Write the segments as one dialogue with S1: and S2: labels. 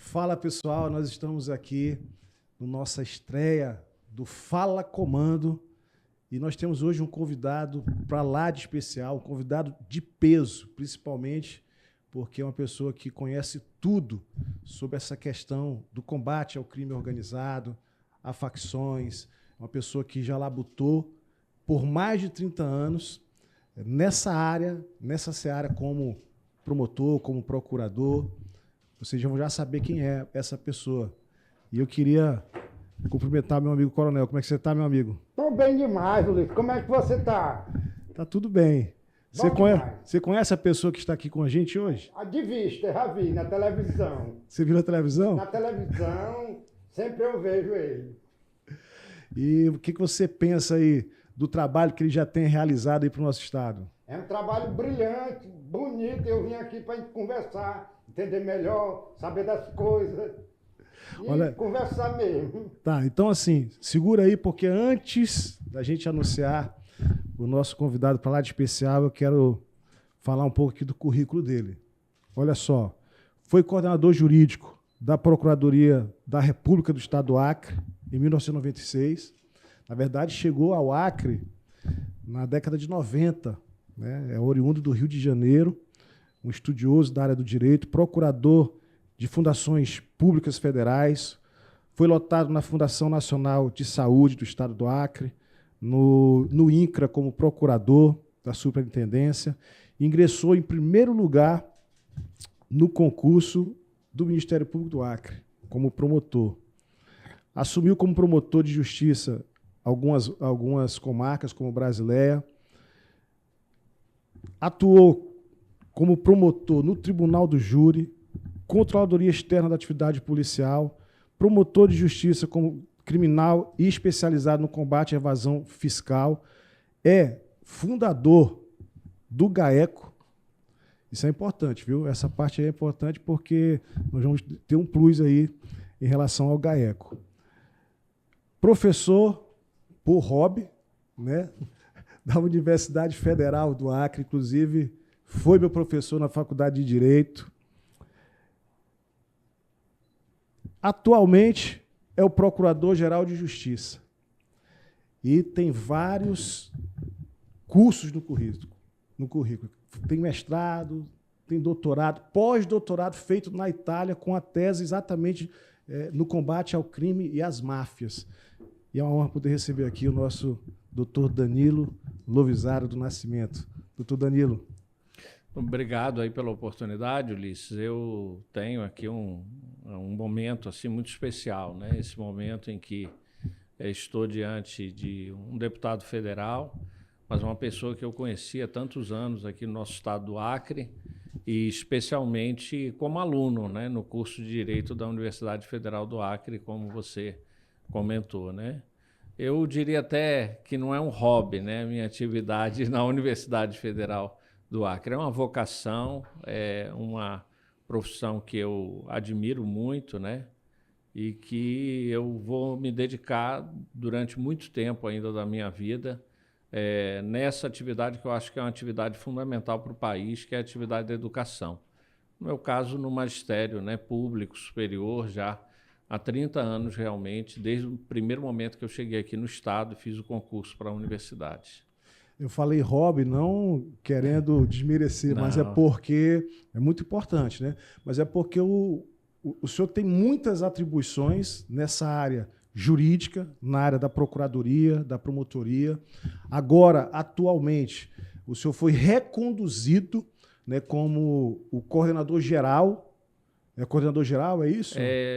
S1: Fala pessoal, nós estamos aqui no nossa estreia do Fala Comando e nós temos hoje um convidado para lá de especial, um convidado de peso, principalmente porque é uma pessoa que conhece tudo sobre essa questão do combate ao crime organizado, a facções, uma pessoa que já labutou por mais de 30 anos nessa área, nessa seara como promotor, como procurador. Vocês vão já saber quem é essa pessoa. E eu queria cumprimentar meu amigo Coronel. Como é que você está, meu amigo?
S2: Estou bem demais, Ulisses. Como é que você está?
S1: Tá tudo bem. Você conhece a pessoa que está aqui com a gente hoje?
S2: De vista, já vi na televisão.
S1: Você viu na televisão?
S2: Na televisão, sempre eu vejo ele.
S1: E o que você pensa aí do trabalho que ele já tem realizado aí para o nosso estado?
S2: É um trabalho brilhante, bonito. Eu vim aqui para a gente conversar, entender melhor, saber das coisas. E conversar mesmo.
S1: Tá, então assim, segura aí, porque antes da gente anunciar o nosso convidado para lá de especial, eu quero falar um pouco aqui do currículo dele. Olha só, foi coordenador jurídico da Procuradoria da República do Estado do Acre em 1996. Na verdade, chegou ao Acre na década de 90, né? É oriundo do Rio de Janeiro, um estudioso da área do direito, procurador de fundações públicas federais, foi lotado na Fundação Nacional de Saúde do Estado do Acre, no INCRA como procurador da superintendência, ingressou em primeiro lugar no concurso do Ministério Público do Acre, como promotor. Assumiu como promotor de justiça algumas comarcas, como Brasileia. Atuou como promotor no Tribunal do Júri, Controladoria Externa da Atividade Policial, promotor de justiça como criminal e especializado no combate à evasão fiscal. É fundador do GAECO. Isso é importante, viu? Essa parte aí é importante porque nós vamos ter um plus aí em relação ao GAECO. Professor por hobby, né, da Universidade Federal do Acre, inclusive foi meu professor na Faculdade de Direito. Atualmente é o Procurador-Geral de Justiça e tem vários cursos no currículo. Tem mestrado, tem doutorado, pós-doutorado feito na Itália com a tese exatamente no combate ao crime e às máfias. E é uma honra poder receber aqui o nosso doutor Danilo Lovisaro do Nascimento. Doutor Danilo.
S3: Obrigado aí pela oportunidade, Ulisses. Eu tenho aqui um momento assim, muito especial, né? Esse momento em que estou diante de um deputado federal, mas uma pessoa que eu conheci há tantos anos aqui no nosso estado do Acre, e especialmente como aluno, né, no curso de Direito da Universidade Federal do Acre, como você comentou, né? Eu diria até que não é um hobby, né, minha atividade na Universidade Federal do Acre. É uma vocação, é uma profissão que eu admiro muito, né? E que eu vou me dedicar durante muito tempo ainda da minha vida nessa atividade que eu acho que é uma atividade fundamental para o país, que é a atividade da educação. No meu caso, no magistério, né, público, superior, já há 30 anos realmente, desde o primeiro momento que eu cheguei aqui no estado e fiz o concurso para a universidade.
S1: Eu falei hobby não querendo desmerecer,
S3: não.
S1: Mas é porque é muito importante, né? Mas é porque o senhor tem muitas atribuições nessa área jurídica, na área da procuradoria, da promotoria. Agora, atualmente, o senhor foi reconduzido, né, como o coordenador geral. É coordenador geral, é isso?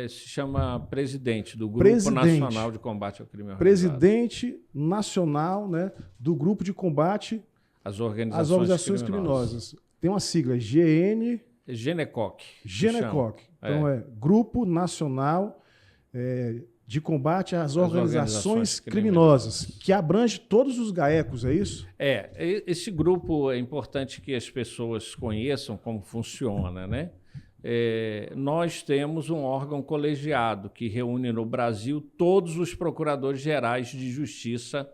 S3: Se chama presidente do Grupo Nacional de Combate ao Crime Organizado.
S1: Presidente nacional, né, do Grupo de Combate
S3: às Organizações
S1: Criminosas. Tem uma sigla,
S3: GENECOC.
S1: GENECOC. Então é Grupo Nacional de Combate às Organizações Criminosas, que abrange todos os GAECOS, é isso?
S3: Esse grupo é importante que as pessoas conheçam como funciona, né? Nós temos um órgão colegiado que reúne no Brasil todos os procuradores gerais de justiça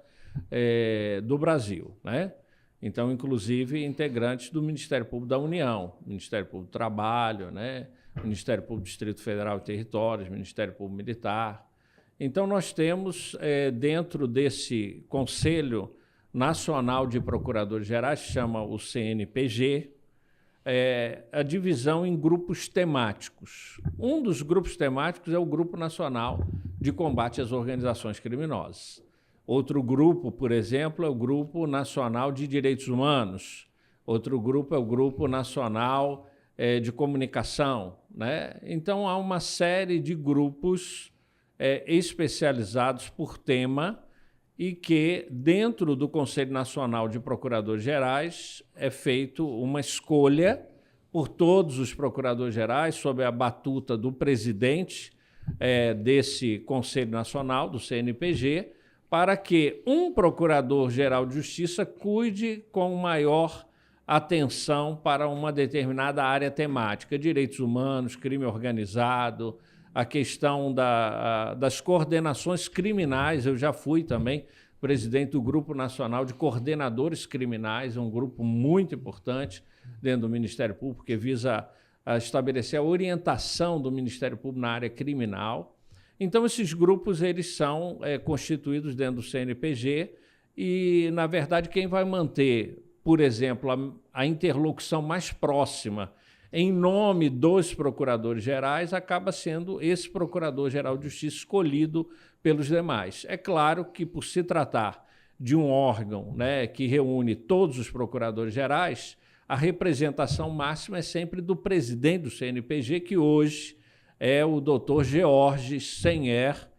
S3: do Brasil, né? Então, inclusive, integrantes do Ministério Público da União, Ministério Público do Trabalho, né? Ministério Público do Distrito Federal e Territórios, Ministério Público Militar. Então, nós temos, dentro desse Conselho Nacional de Procuradores Gerais, que chama o CNPG, a divisão em grupos temáticos. Um dos grupos temáticos é o Grupo Nacional de Combate às Organizações Criminosas. Outro grupo, por exemplo, é o Grupo Nacional de Direitos Humanos. Outro grupo é o Grupo Nacional de Comunicação, né? Então, há uma série de grupos especializados por tema e que, dentro do Conselho Nacional de Procuradores Gerais, é feito uma escolha por todos os procuradores gerais, sob a batuta do presidente desse Conselho Nacional, do CNPG, para que um procurador-geral de justiça cuide com maior atenção para uma determinada área temática, direitos humanos, crime organizado, a questão das coordenações criminais. Eu já fui também presidente do Grupo Nacional de Coordenadores Criminais, um grupo muito importante dentro do Ministério Público, que visa estabelecer a orientação do Ministério Público na área criminal. Então, esses grupos eles são constituídos dentro do CNPG e, na verdade, quem vai manter, por exemplo, a interlocução mais próxima em nome dos procuradores gerais acaba sendo esse procurador-geral de justiça escolhido pelos demais. É claro que, por se tratar de um órgão, né, que reúne todos os procuradores gerais, a representação máxima é sempre do presidente do CNPG, que hoje é o doutor Georges Senher,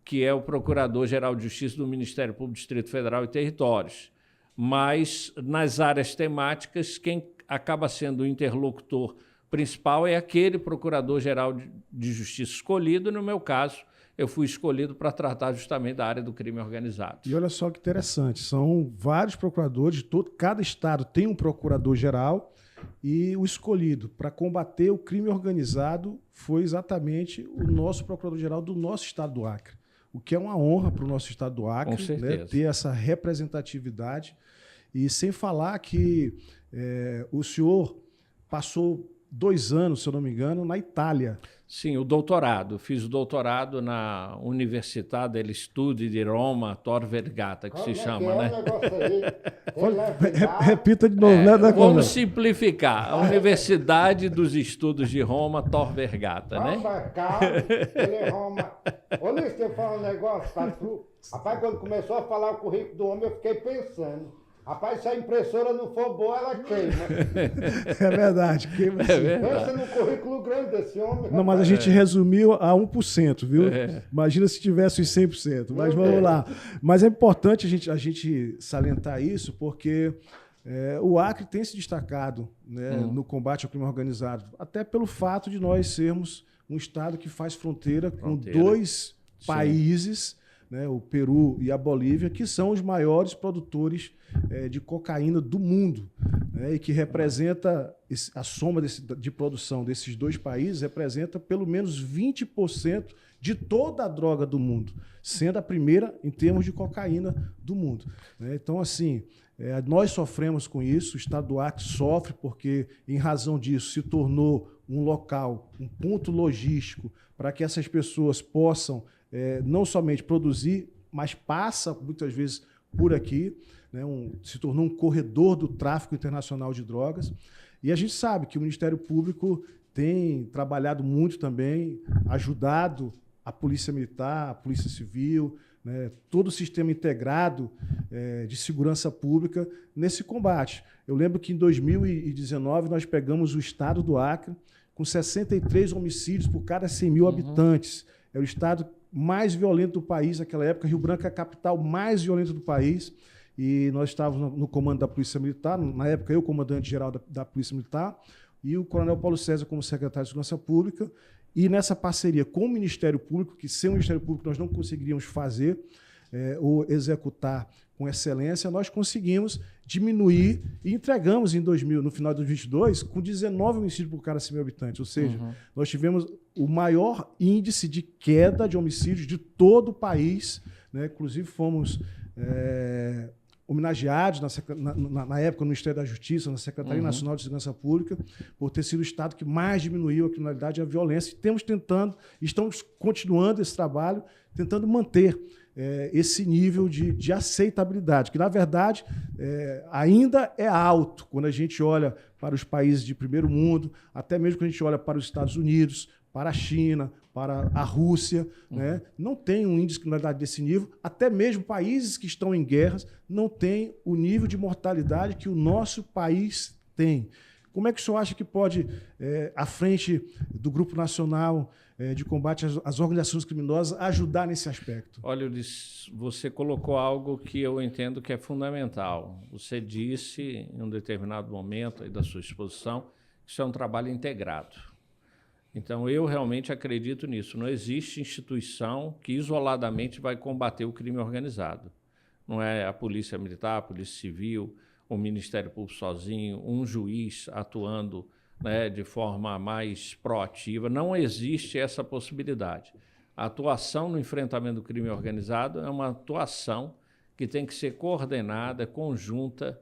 S3: que é o Procurador-Geral de Justiça do Ministério Público do Distrito Federal e Territórios. Mas, nas áreas temáticas, quem acaba sendo o interlocutor principal é aquele Procurador-Geral de Justiça escolhido. No meu caso, eu fui escolhido para tratar justamente da área do crime organizado.
S1: E olha só que interessante, são vários procuradores, cada estado tem um procurador-geral, e o escolhido para combater o crime organizado foi exatamente o nosso procurador-geral do nosso estado do Acre, o que é uma honra para o nosso estado do Acre,
S3: com certeza,
S1: né, ter essa representatividade. E sem falar que o senhor passou 2 anos, se eu não me engano, na Itália.
S3: Sim, o doutorado. Fiz o doutorado na Università degli Studi di Roma, Tor Vergata, que se chama, né?
S1: Repita de novo, né?
S3: Vamos simplificar. A Universidade dos Estudos de Roma, Tor Vergata, né?
S2: Roma. Ô, Luiz, eu falo um negócio pra tu. Rapaz, quando começou a falar o currículo do homem, eu fiquei pensando. Rapaz, se a impressora não for boa, ela queima.
S1: É verdade, queima sim.
S2: Pensa no currículo grande desse homem. Rapaz.
S1: Não, mas a gente resumiu a 1%, viu? Imagina se tivesse os 100%. Mas vamos lá. Mas é importante a gente salientar isso, porque o Acre tem se destacado, né, no combate ao crime organizado, até pelo fato de nós sermos um estado que faz fronteira com 2 países, né, o Peru e a Bolívia, que são os maiores produtores de cocaína do mundo, né, e que representa, a soma de produção desses 2 países representa pelo menos 20% de toda a droga do mundo, sendo a primeira em termos de cocaína do mundo, né? Então, assim, nós sofremos com isso, o estado do Acre sofre porque, em razão disso, se tornou um local, um ponto logístico para que essas pessoas possam não somente produzir, mas passa muitas vezes por aqui, né, se tornou um corredor do tráfico internacional de drogas. E a gente sabe que o Ministério Público tem trabalhado muito também, ajudado a Polícia Militar, a Polícia Civil, né, todo o sistema integrado de segurança pública nesse combate. Eu lembro que em 2019 nós pegamos o estado do Acre com 63 homicídios por cada 100 mil habitantes. É o estado mais violento do país naquela época. Rio Branco é a capital mais violenta do país. E nós estávamos no comando da Polícia Militar, na época eu, comandante-geral da Polícia Militar, e o coronel Paulo César como secretário de Segurança Pública. E nessa parceria com o Ministério Público, que sem o Ministério Público nós não conseguiríamos fazer ou executar com excelência, nós conseguimos diminuir e entregamos no final de 2022 com 19 homicídios por cada 100 mil habitantes. Ou seja, nós tivemos o maior índice de queda de homicídios de todo o país, né? Inclusive fomos homenageados na época no Ministério da Justiça, na Secretaria Nacional de Segurança Pública, por ter sido o estado que mais diminuiu a criminalidade e a violência. E estamos continuando esse trabalho, tentando manter esse nível de aceitabilidade, que, na verdade, ainda é alto quando a gente olha para os países de primeiro mundo, até mesmo quando a gente olha para os Estados Unidos, para a China, para a Rússia, né? Não tem um índice de criminalidade desse nível. Até mesmo países que estão em guerras não têm o nível de mortalidade que o nosso país tem. Como é que o senhor acha que pode, à frente do Grupo Nacional de Combate às Organizações Criminosas, ajudar nesse aspecto?
S3: Olha, Ulisses, você colocou algo que eu entendo que é fundamental. Você disse, em um determinado momento aí da sua exposição, que isso é um trabalho integrado. Então, eu realmente acredito nisso. Não existe instituição que isoladamente vai combater o crime organizado. Não é a Polícia Militar, a Polícia Civil, o Ministério Público sozinho, um juiz atuando, né, de forma mais proativa. Não existe essa possibilidade. A atuação no enfrentamento do crime organizado é uma atuação que tem que ser coordenada, conjunta,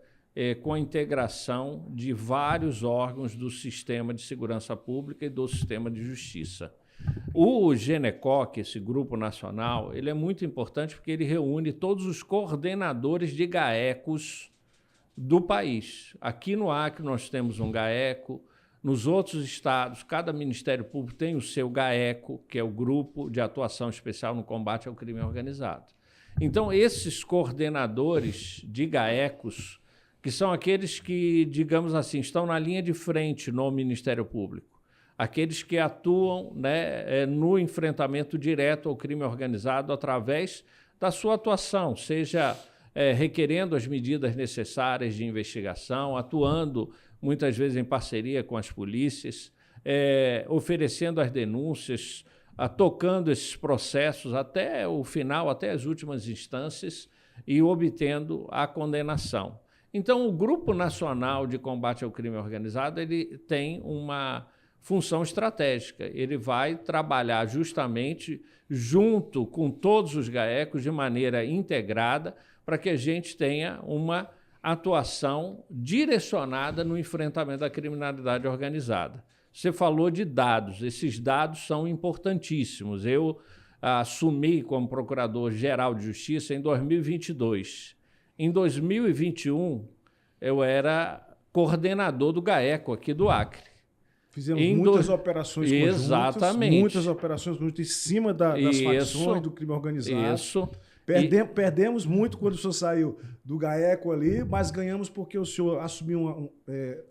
S3: com a integração de vários órgãos do sistema de segurança pública e do sistema de justiça. O GENECOC, esse grupo nacional, ele é muito importante porque ele reúne todos os coordenadores de GAECOS do país. Aqui no Acre nós temos um GAECO, nos outros estados, cada Ministério Público tem o seu GAECO, que é o Grupo de Atuação Especial no Combate ao Crime Organizado. Então, esses coordenadores de GAECOS, que são aqueles que, digamos assim, estão na linha de frente no Ministério Público, aqueles que atuam, né, no enfrentamento direto ao crime organizado através da sua atuação, seja requerendo as medidas necessárias de investigação, atuando muitas vezes em parceria com as polícias, oferecendo as denúncias, tocando esses processos até o final, até as últimas instâncias e obtendo a condenação. Então, o Grupo Nacional de Combate ao Crime Organizado ele tem uma função estratégica. Ele vai trabalhar justamente junto com todos os GAECOS de maneira integrada para que a gente tenha uma atuação direcionada no enfrentamento da criminalidade organizada. Você falou de dados. Esses dados são importantíssimos. Eu assumi como Procurador-Geral de Justiça em 2022. Em 2021, eu era coordenador do GAECO aqui do Acre.
S1: Fizemos muitas operações conjuntas.
S3: Exatamente.
S1: Muitas operações conjuntas em cima das facções do crime organizado.
S3: Isso.
S1: Perdemos muito quando o senhor saiu do GAECO ali, mas ganhamos porque o senhor assumiu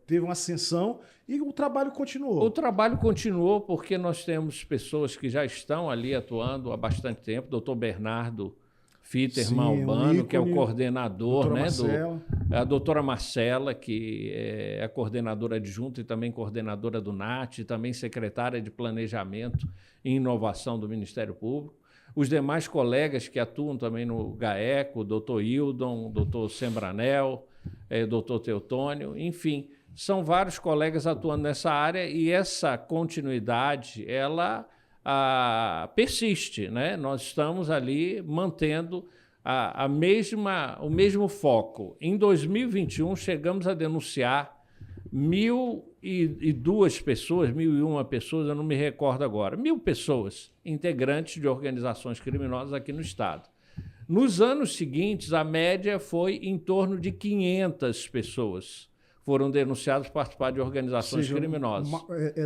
S1: teve uma ascensão e o trabalho continuou.
S3: O trabalho continuou porque nós temos pessoas que já estão ali atuando há bastante tempo. Doutor Bernardo Fitterman Albano, que é o coordenador, né, a doutora Marcela, que é a coordenadora adjunta e também coordenadora do NAT, e também secretária de Planejamento e Inovação do Ministério Público. Os demais colegas que atuam também no GAECO, o doutor Hildon, o doutor Sembranel, o doutor Teotônio, enfim, são vários colegas atuando nessa área e essa continuidade, ela persiste, né? Nós estamos ali mantendo o mesmo foco. Em 2021, chegamos a denunciar 1.002 pessoas, 1.001 pessoas, eu não me recordo agora, 1.000 pessoas, integrantes de organizações criminosas aqui no estado. Nos anos seguintes, a média foi em torno de 500 pessoas foram denunciados por participar de organizações criminosas.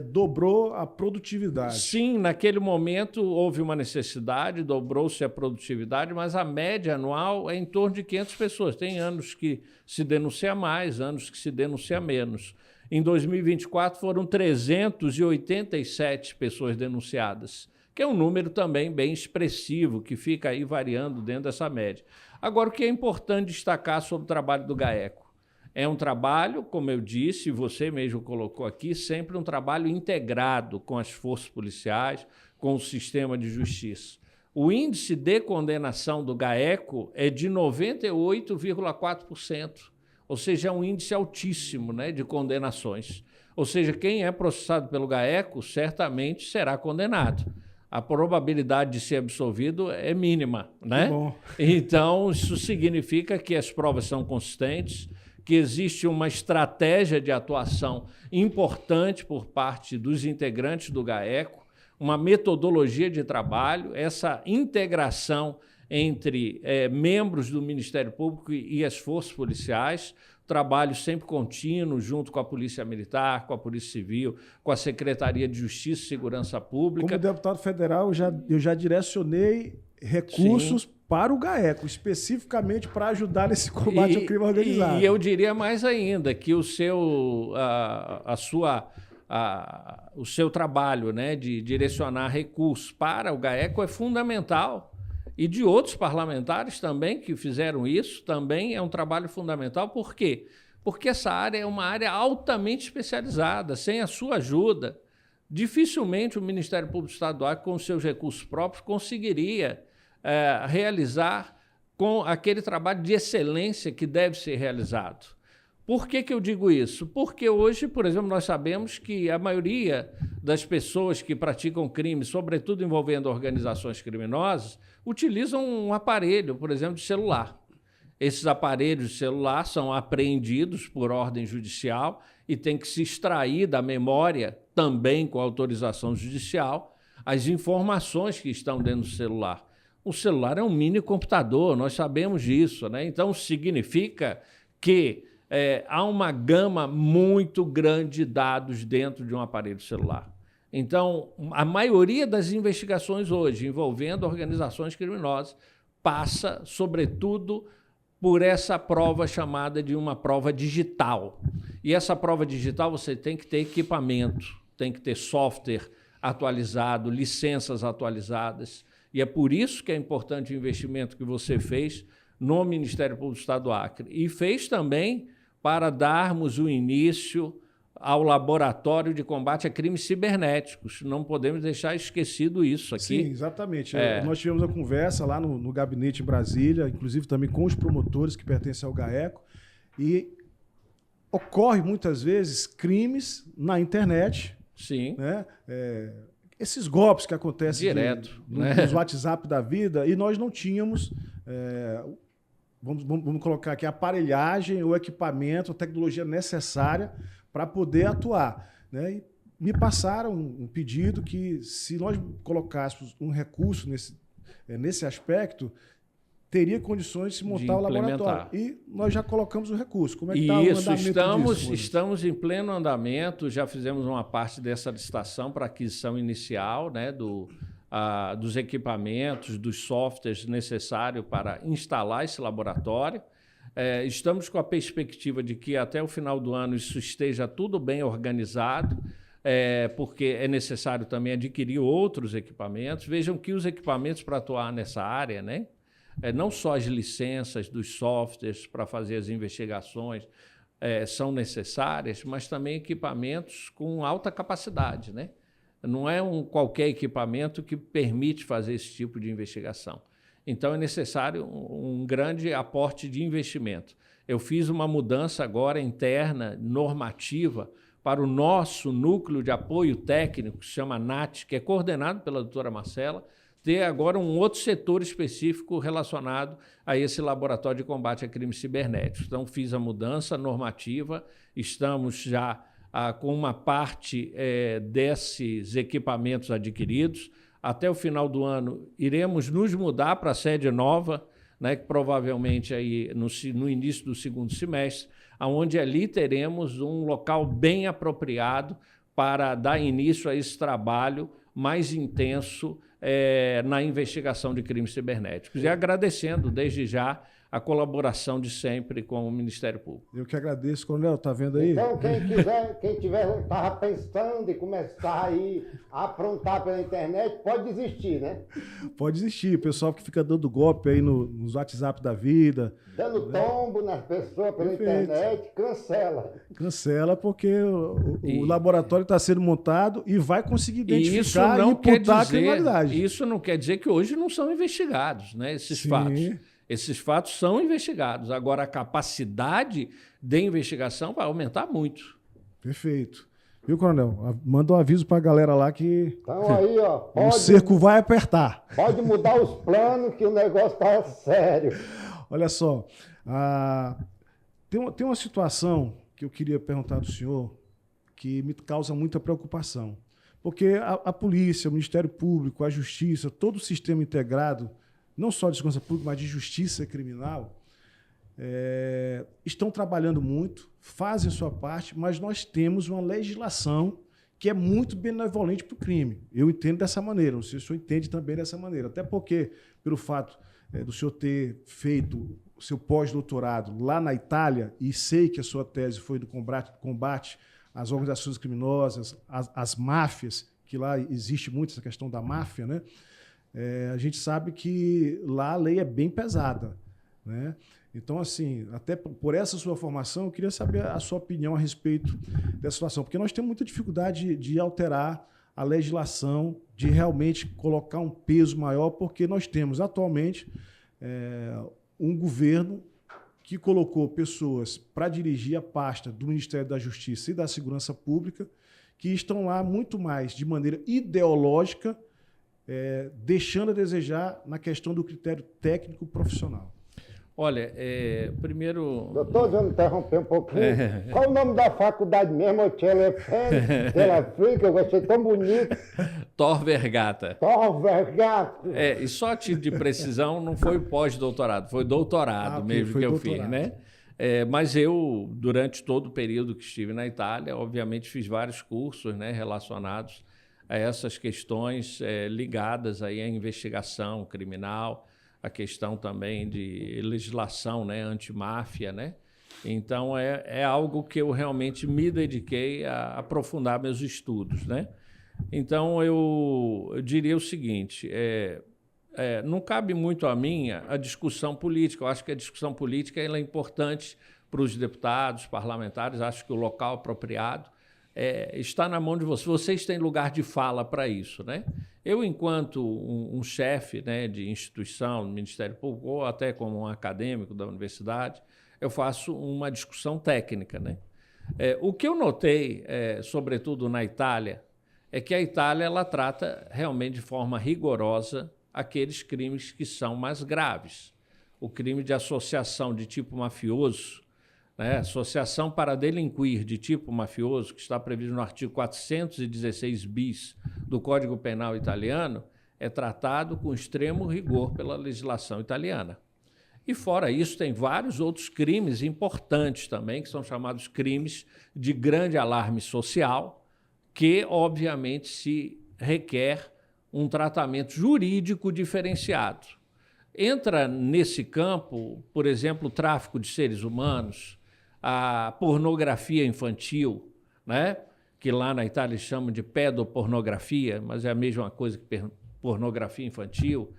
S1: Dobrou a produtividade.
S3: Sim, naquele momento houve uma necessidade, dobrou-se a produtividade, mas a média anual é em torno de 500 pessoas. Tem anos que se denuncia mais, anos que se denuncia menos. Em 2024 foram 387 pessoas denunciadas, que é um número também bem expressivo, que fica aí variando dentro dessa média. Agora, o que é importante destacar sobre o trabalho do GAECO? É um trabalho, como eu disse, você mesmo colocou aqui, sempre um trabalho integrado com as forças policiais, com o sistema de justiça. O índice de condenação do GAECO é de 98,4%, ou seja, é um índice altíssimo, né, de condenações. Ou seja, quem é processado pelo GAECO certamente será condenado. a probabilidade de ser absolvido é mínima, né?
S1: Bom.
S3: Então, isso significa que as provas são consistentes, que existe uma estratégia de atuação importante por parte dos integrantes do GAECO, uma metodologia de trabalho, essa integração entre membros do Ministério Público e as forças policiais, trabalho sempre contínuo junto com a Polícia Militar, com a Polícia Civil, com a Secretaria de Justiça e Segurança Pública.
S1: Como deputado federal, eu já direcionei recursos para o GAECO, especificamente para ajudar nesse combate ao crime organizado.
S3: E eu diria mais ainda, que o seu trabalho, né, de direcionar recursos para o GAECO é fundamental. E de outros parlamentares também que fizeram isso, também é um trabalho fundamental. Por quê? Porque essa área é uma área altamente especializada. Sem a sua ajuda, dificilmente o Ministério Público Estadual, com os seus recursos próprios, conseguiria realizar com aquele trabalho de excelência que deve ser realizado. Por que eu digo isso? Porque hoje, por exemplo, nós sabemos que a maioria das pessoas que praticam crimes, sobretudo envolvendo organizações criminosas, utilizam um aparelho, por exemplo, de celular. Esses aparelhos de celular são apreendidos por ordem judicial e tem que se extrair da memória, também com autorização judicial, as informações que estão dentro do celular. O celular é um mini computador, nós sabemos disso, né? Então, significa que há uma gama muito grande de dados dentro de um aparelho celular. Então, a maioria das investigações hoje envolvendo organizações criminosas passa, sobretudo, por essa prova chamada de uma prova digital. E essa prova digital você tem que ter equipamento, tem que ter software atualizado, licenças atualizadas. E é por isso que é importante o investimento que você fez no Ministério Público do Estado do Acre. E fez também para darmos o início ao Laboratório de Combate a Crimes Cibernéticos. Não podemos deixar esquecido isso aqui.
S1: Sim, exatamente. Nós tivemos uma conversa lá no gabinete em Brasília, inclusive também com os promotores que pertencem ao GAECO, e ocorre muitas vezes crimes na internet.
S3: Sim.
S1: Né? Esses golpes que acontecem
S3: direto,
S1: nos WhatsApp da vida, e nós não tínhamos... Vamos colocar aqui a aparelhagem, o equipamento, a tecnologia necessária para poder atuar. Né? E me passaram um pedido que, se nós colocássemos um recurso nesse aspecto, teria condições de se montar o laboratório. E nós já colocamos o recurso. Como é que está o andamento disso?
S3: Estamos em pleno andamento, já fizemos uma parte dessa licitação para aquisição inicial, né, dos equipamentos, dos softwares necessários para instalar esse laboratório. Estamos com a perspectiva de que até o final do ano isso esteja tudo bem organizado, porque é necessário também adquirir outros equipamentos. Vejam que os equipamentos para atuar nessa área, né, não só as licenças dos softwares para fazer as investigações são necessárias, mas também equipamentos com alta capacidade, né? Não é qualquer equipamento que permite fazer esse tipo de investigação. Então, é necessário um grande aporte de investimento. Eu fiz uma mudança agora interna, normativa, para o nosso núcleo de apoio técnico, que se chama NAT, que é coordenado pela doutora Marcela, ter agora um outro setor específico relacionado a esse laboratório de combate a crimes cibernéticos. Então, fiz a mudança normativa, estamos já com uma parte desses equipamentos adquiridos. Até o final do ano, iremos nos mudar para a sede nova, né, que provavelmente aí no início do segundo semestre, onde ali teremos um local bem apropriado para dar início a esse trabalho mais intenso na investigação de crimes cibernéticos. E agradecendo desde já a colaboração de sempre com o Ministério Público.
S1: Eu que agradeço, Coronel, tá vendo aí?
S2: Então, quem estava pensando em começar aí a aprontar pela internet, pode desistir, né?
S1: Pode desistir. O pessoal que fica dando golpe aí nos WhatsApp da vida.
S2: Dando tombo nas pessoas pela internet, cancela.
S1: Cancela, porque o laboratório está sendo montado e vai conseguir identificar
S3: e
S1: imputar a criminalidade.
S3: Isso não quer dizer que hoje não são investigados, né, esses fatos. Esses fatos são investigados. Agora, a capacidade de investigação vai aumentar muito.
S1: Perfeito. Viu, coronel? Manda um aviso pra galera lá que
S2: Então aí, ó,
S1: o cerco vai apertar.
S2: pode mudar os planos que o negócio tá sério.
S1: Olha só, tem uma situação que eu queria perguntar do senhor que me causa muita preocupação. Porque a polícia, o Ministério Público, a Justiça, todo o sistema integrado, não só de segurança pública, mas de justiça criminal, estão trabalhando muito, fazem sua parte, mas nós temos uma legislação que é muito benevolente para o crime. Eu entendo dessa maneira, não sei se o senhor entende também dessa maneira, até porque, pelo fato do senhor ter feito o seu pós-doutorado lá na Itália, e sei que a sua tese foi do combate às organizações criminosas, às máfias, que lá existe muito essa questão da máfia, né? A gente sabe que lá a lei é bem pesada, né? Então, assim, até por essa sua formação, eu queria saber a sua opinião a respeito dessa situação, porque nós temos muita dificuldade de alterar a legislação, de realmente colocar um peso maior, porque nós temos atualmente um governo que colocou pessoas para dirigir a pasta do Ministério da Justiça e da Segurança Pública, que estão lá muito mais de maneira ideológica, deixando a desejar na questão do critério técnico profissional.
S3: Olha, primeiro...
S2: Doutor, eu me interromper um pouquinho. Qual o nome da faculdade mesmo? Eu gostei tão bonito.
S3: Tor Vergata.
S2: Tor Vergata.
S3: E só a título de precisão, não foi pós-doutorado, foi doutorado mesmo que eu fiz, né? Mas eu, durante todo o período que estive na Itália, obviamente fiz vários cursos, né, relacionados a essas questões ligadas aí à investigação criminal, a questão também de legislação, né, antimáfia, né? Então, é algo que eu realmente me dediquei a aprofundar meus estudos, né? Então, eu diria o seguinte, não cabe muito a mim a discussão política. Eu acho que a discussão política ela é importante para os deputados, parlamentares. Acho que o local apropriado está na mão de vocês. Vocês têm lugar de fala para isso, né? Eu, enquanto um chefe, né, de instituição, do Ministério Público, ou até como um acadêmico da universidade, eu faço uma discussão técnica, né? O que eu notei, sobretudo na Itália, é que a Itália ela trata realmente de forma rigorosa aqueles crimes que são mais graves. O crime de associação de tipo mafioso, né, associação para delinquir de tipo mafioso, que está previsto no artigo 416 bis do Código Penal italiano, é tratado com extremo rigor pela legislação italiana. E, fora isso, tem vários outros crimes importantes também, que são chamados crimes de grande alarme social, que, obviamente, se requer um tratamento jurídico diferenciado. Entra nesse campo, por exemplo, o tráfico de seres humanos, a pornografia infantil, né? Que lá na Itália chamam de pedopornografia, mas é a mesma coisa que pornografia infantil.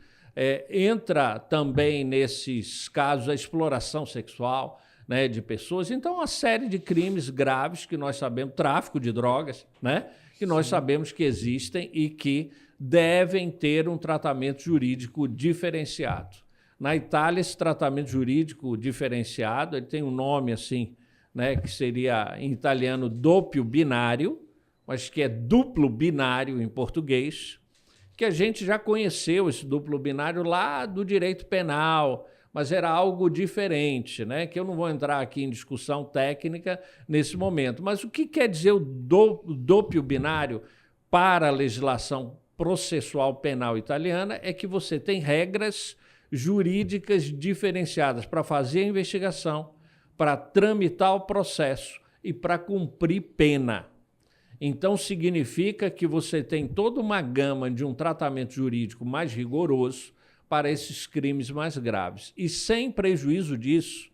S3: Entra também nesses casos a exploração sexual, né, de pessoas. Então, uma série de crimes graves que nós sabemos, tráfico de drogas, né, que nós sabemos que existem e que devem ter um tratamento jurídico diferenciado. Na Itália, esse tratamento jurídico diferenciado ele tem um nome assim, né, que seria em italiano doppio binário, mas que é duplo binário em português, que a gente já conheceu esse duplo binário lá do direito penal, mas era algo diferente, né, que eu não vou entrar aqui em discussão técnica nesse momento. Mas o que quer dizer o doppio binário para a legislação processual penal italiana é que você tem regras jurídicas diferenciadas para fazer a investigação, para tramitar o processo e para cumprir pena. Então, significa que você tem toda uma gama de um tratamento jurídico mais rigoroso para esses crimes mais graves. E, sem prejuízo disso,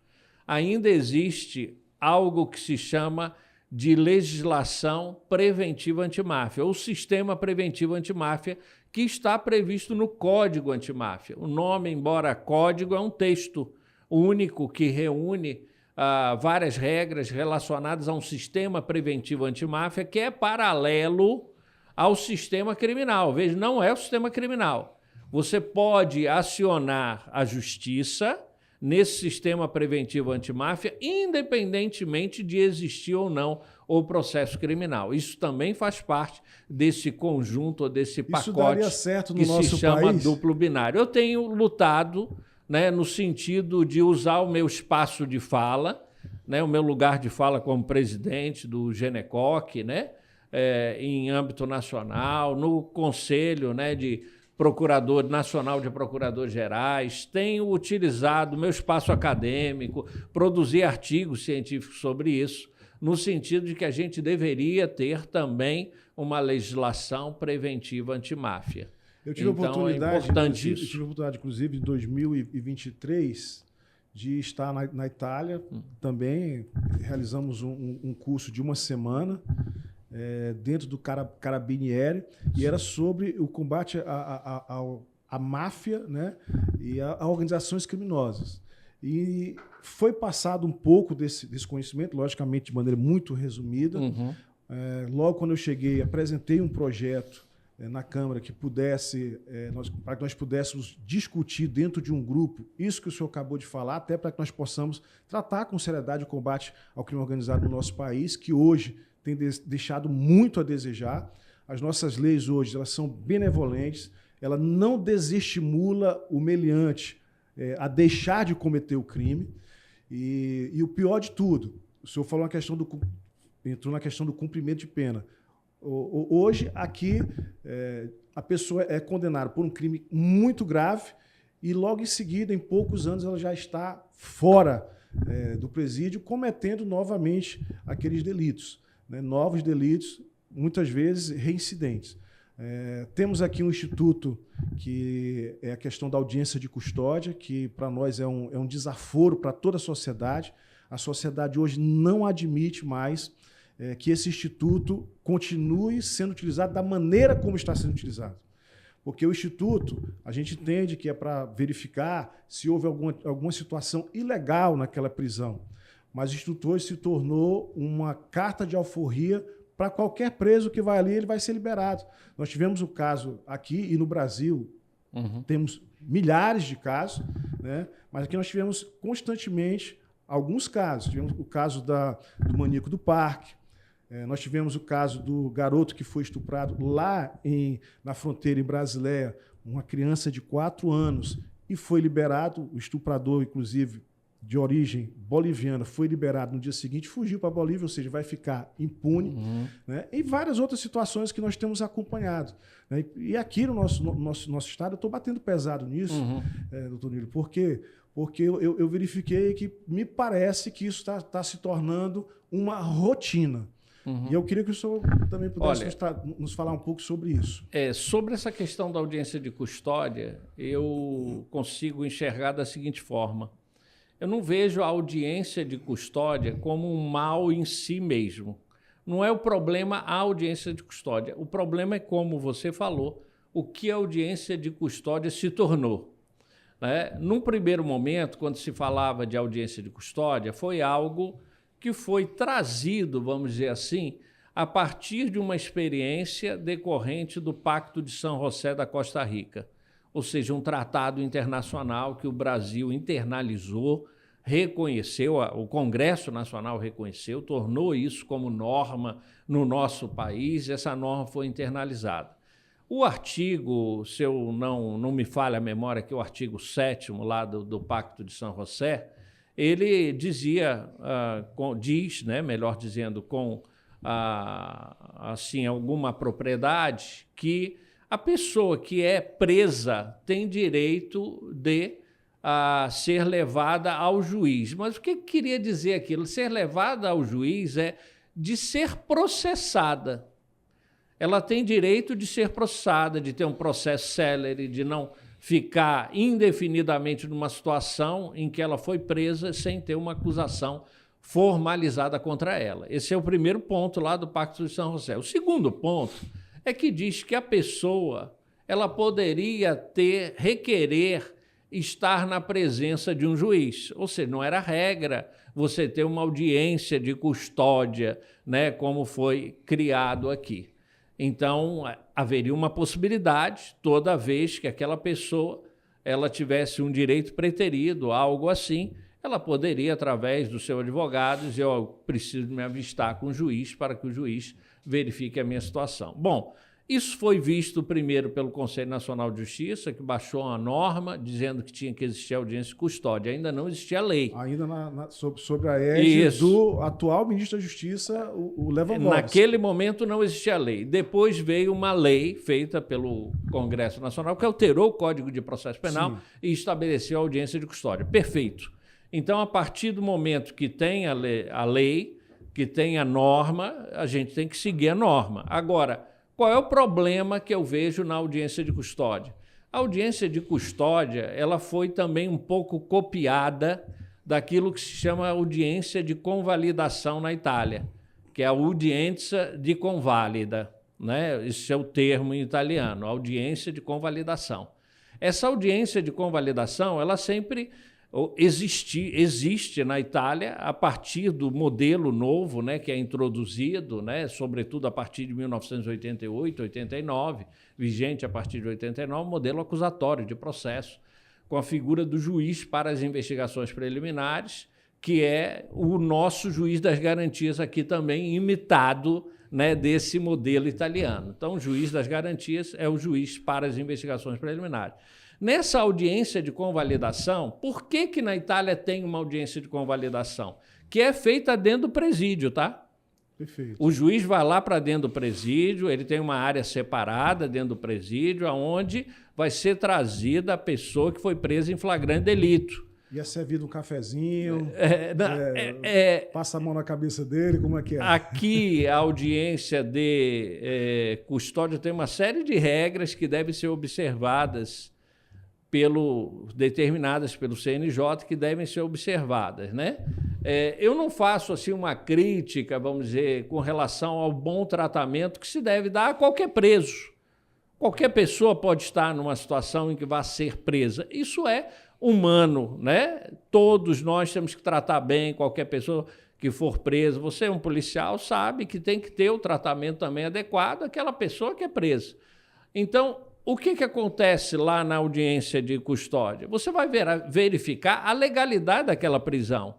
S3: ainda existe algo que se chama de legislação preventiva antimáfia, ou sistema preventivo antimáfia, que está previsto no Código Antimáfia. O nome, embora código, é um texto único que reúne várias regras relacionadas a um sistema preventivo antimáfia que é paralelo ao sistema criminal. Veja, não é o sistema criminal. Você pode acionar a justiça, nesse sistema preventivo antimáfia, independentemente de existir ou não o processo criminal. Isso também faz parte desse conjunto, desse pacote
S1: Isso daria certo no
S3: que
S1: nosso
S3: se chama
S1: país?
S3: duplo binário. Eu tenho lutado, né, no sentido de usar o meu espaço de fala, né, o meu lugar de fala como presidente do Genecoc, né, em âmbito nacional, no Conselho, né, de Procurador Nacional de Procuradores Gerais, tenho utilizado meu espaço acadêmico, produzir artigos científicos sobre isso, no sentido de que a gente deveria ter também uma legislação preventiva antimáfia.
S1: Eu tive
S3: Então,
S1: a oportunidade,
S3: é importante isso.
S1: eu tive a oportunidade, inclusive, em 2023, de estar na Itália. Também realizamos um curso de uma semana dentro do Carabinieri, e era sobre o combate à máfia, né, e a organizações criminosas. E foi passado um pouco desse conhecimento, logicamente de maneira muito resumida.
S3: Uhum.
S1: Logo quando eu cheguei, apresentei um projeto na Câmara que pudesse, para que nós pudéssemos discutir dentro de um grupo isso que o senhor acabou de falar, até para que nós possamos tratar com seriedade o combate ao crime organizado no nosso país, que hoje tem deixado muito a desejar. As nossas leis hoje, elas são benevolentes, ela não desestimula o meliante a deixar de cometer o crime. E o pior de tudo, o senhor falou entrou na questão do cumprimento de pena. Hoje, aqui, a pessoa é condenada por um crime muito grave e, logo em seguida, em poucos anos, ela já está fora do presídio, cometendo novamente aqueles delitos, né? Novos delitos, muitas vezes reincidentes. Temos aqui um instituto que é a questão da audiência de custódia, que para nós é um desaforo para toda a sociedade. A sociedade hoje não admite mais que esse instituto continue sendo utilizado da maneira como está sendo utilizado. Porque o instituto, a gente entende que é para verificar se houve alguma situação ilegal naquela prisão. Mas o instituto hoje se tornou uma carta de alforria para qualquer preso que vai ali, ele vai ser liberado. Nós tivemos o caso aqui e no Brasil, temos milhares de casos, né? Mas aqui nós tivemos constantemente alguns casos. Tivemos o caso do maníaco do parque, nós tivemos o caso do garoto que foi estuprado lá na fronteira em Brasileia, uma criança de 4 anos, e foi liberado, o estuprador, inclusive, de origem boliviana, foi liberado no dia seguinte, fugiu para a Bolívia, ou seja, vai ficar impune, né? E várias outras situações que nós temos acompanhado, né? E aqui no nosso estado, eu estou batendo pesado nisso, doutor Nílio, porque eu verifiquei que me parece que isso está se tornando uma rotina. E eu queria que o senhor também pudesse nos falar um pouco sobre isso.
S3: Sobre essa questão da audiência de custódia, eu consigo enxergar da seguinte forma. Eu não vejo a audiência de custódia como um mal em si mesmo. Não é o problema a audiência de custódia. O problema é, como você falou, o que a audiência de custódia se tornou, né? Num primeiro momento, quando se falava de audiência de custódia, foi algo que foi trazido, vamos dizer assim, a partir de uma experiência decorrente do Pacto de São José da Costa Rica, ou seja, um tratado internacional que o Brasil internalizou, reconheceu, o Congresso Nacional reconheceu, tornou isso como norma no nosso país, e essa norma foi internalizada. O artigo, se eu não me falha a memória, que é o artigo 7º lá do Pacto de São José, ele dizia, diz, né, melhor dizendo, com assim, alguma propriedade, que a pessoa que é presa tem direito de ser levada ao juiz. Mas o que queria dizer aquilo? Ser levada ao juiz é de ser processada. Ela tem direito de ser processada, de ter um processo célere, de não ficar indefinidamente numa situação em que ela foi presa sem ter uma acusação formalizada contra ela. Esse é o primeiro ponto lá do Pacto de São José. O segundo ponto é que diz que a pessoa ela poderia requerer estar na presença de um juiz. Ou seja, não era regra você ter uma audiência de custódia, né, como foi criado aqui. Então, haveria uma possibilidade, toda vez que aquela pessoa ela tivesse um direito preterido, algo assim, ela poderia, através do seu advogado, dizer: eu preciso me avistar com o juiz para que o juiz verifique a minha situação. Bom, isso foi visto primeiro pelo Conselho Nacional de Justiça, que baixou uma norma dizendo que tinha que existir audiência de custódia. Ainda não existia lei.
S1: Ainda sobre a égide do atual ministro da Justiça, o Lewandowski.
S3: Naquele momento não existia lei. Depois veio uma lei feita pelo Congresso Nacional que alterou o Código de Processo Penal e estabeleceu a audiência de custódia. Perfeito. Então, a partir do momento que tem a lei, que tem a norma, a gente tem que seguir a norma. Agora, qual é o problema que eu vejo na audiência de custódia? A audiência de custódia, ela foi também um pouco copiada daquilo que se chama audiência de convalidação na Itália, que é a udienza di convalida, né? Esse é o termo em italiano, audiência de convalidação. Essa audiência de convalidação, ela sempre existe na Itália a partir do modelo novo, né, que é introduzido, né, sobretudo a partir de 1988, 89, vigente a partir de 89, modelo acusatório de processo, com a figura do juiz para as investigações preliminares, que é o nosso juiz das garantias aqui também, imitado, né, desse modelo italiano. Então, o juiz das garantias é o juiz para as investigações preliminares. Nessa audiência de convalidação, por que na Itália tem uma audiência de convalidação? Que é feita dentro do presídio, tá?
S1: Perfeito.
S3: O juiz vai lá para dentro do presídio, ele tem uma área separada dentro do presídio, onde vai ser trazida a pessoa que foi presa em flagrante delito.
S1: Ia servido um cafezinho, passa a mão na cabeça dele, como é que é?
S3: Aqui, a audiência de custódia tem uma série de regras que devem ser observadas determinadas pelo CNJ, que devem ser observadas, né? Eu não faço assim uma crítica, vamos dizer, com relação ao bom tratamento que se deve dar a qualquer preso. Qualquer pessoa pode estar numa situação em que vai ser presa. Isso é humano, né? Todos nós temos que tratar bem qualquer pessoa que for presa. Você é um policial, sabe que tem que ter o tratamento também adequado àquela pessoa que é presa. Então, o que acontece lá na audiência de custódia? Você vai verificar a legalidade daquela prisão.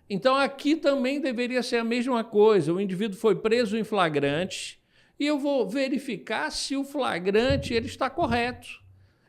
S3: Então, aqui também deveria ser a mesma coisa. O indivíduo foi preso em flagrante e eu vou verificar se o flagrante ele está correto.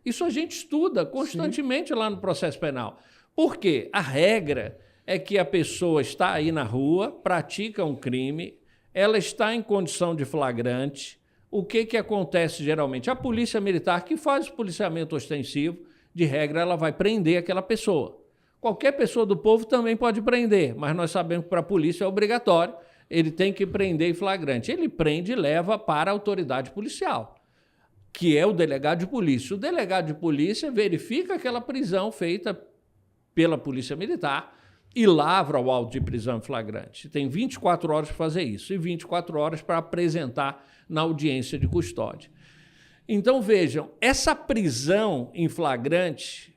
S3: Isso a gente estuda constantemente lá no processo penal. Por quê? A regra é que a pessoa está aí na rua, pratica um crime, ela está em condição de flagrante. O que acontece geralmente? A polícia militar, que faz o policiamento ostensivo, de regra, ela vai prender aquela pessoa. Qualquer pessoa do povo também pode prender, mas nós sabemos que para a polícia é obrigatório, ele tem que prender em flagrante. Ele prende e leva para a autoridade policial, que é o delegado de polícia. O delegado de polícia verifica aquela prisão feita pela polícia militar e lavra o auto de prisão em flagrante. Tem 24 horas para fazer isso e 24 horas para apresentar na audiência de custódia. Então, vejam, essa prisão em flagrante,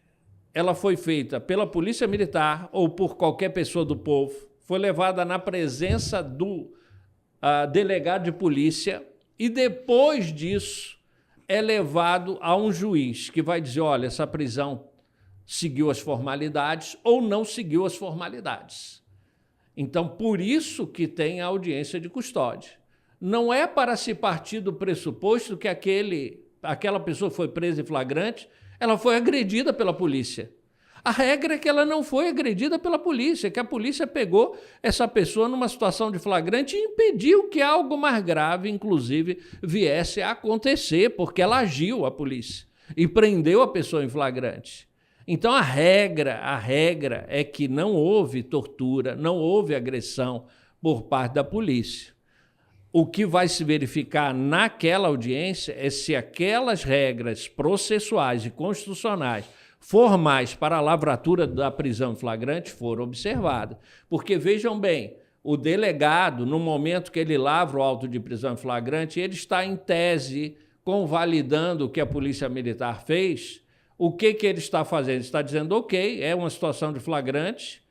S3: ela foi feita pela polícia militar ou por qualquer pessoa do povo, foi levada na presença do delegado de polícia e, depois disso, é levado a um juiz que vai dizer: olha, essa prisão seguiu as formalidades ou não seguiu as formalidades. Então, por isso que tem a audiência de custódia. Não é para se partir do pressuposto que aquela pessoa foi presa em flagrante, ela foi agredida pela polícia. A regra é que ela não foi agredida pela polícia, que a polícia pegou essa pessoa numa situação de flagrante e impediu que algo mais grave, inclusive, viesse a acontecer, porque ela agiu, a polícia, e prendeu a pessoa em flagrante. Então, a regra é que não houve tortura, não houve agressão por parte da polícia. O que vai se verificar naquela audiência é se aquelas regras processuais e constitucionais formais para a lavratura da prisão em flagrante foram observadas. Porque, vejam bem, o delegado, no momento que ele lavra o auto de prisão em flagrante, ele está, em tese, convalidando o que a polícia militar fez. O que ele está fazendo? Ele está dizendo: ok, é uma situação de flagrante,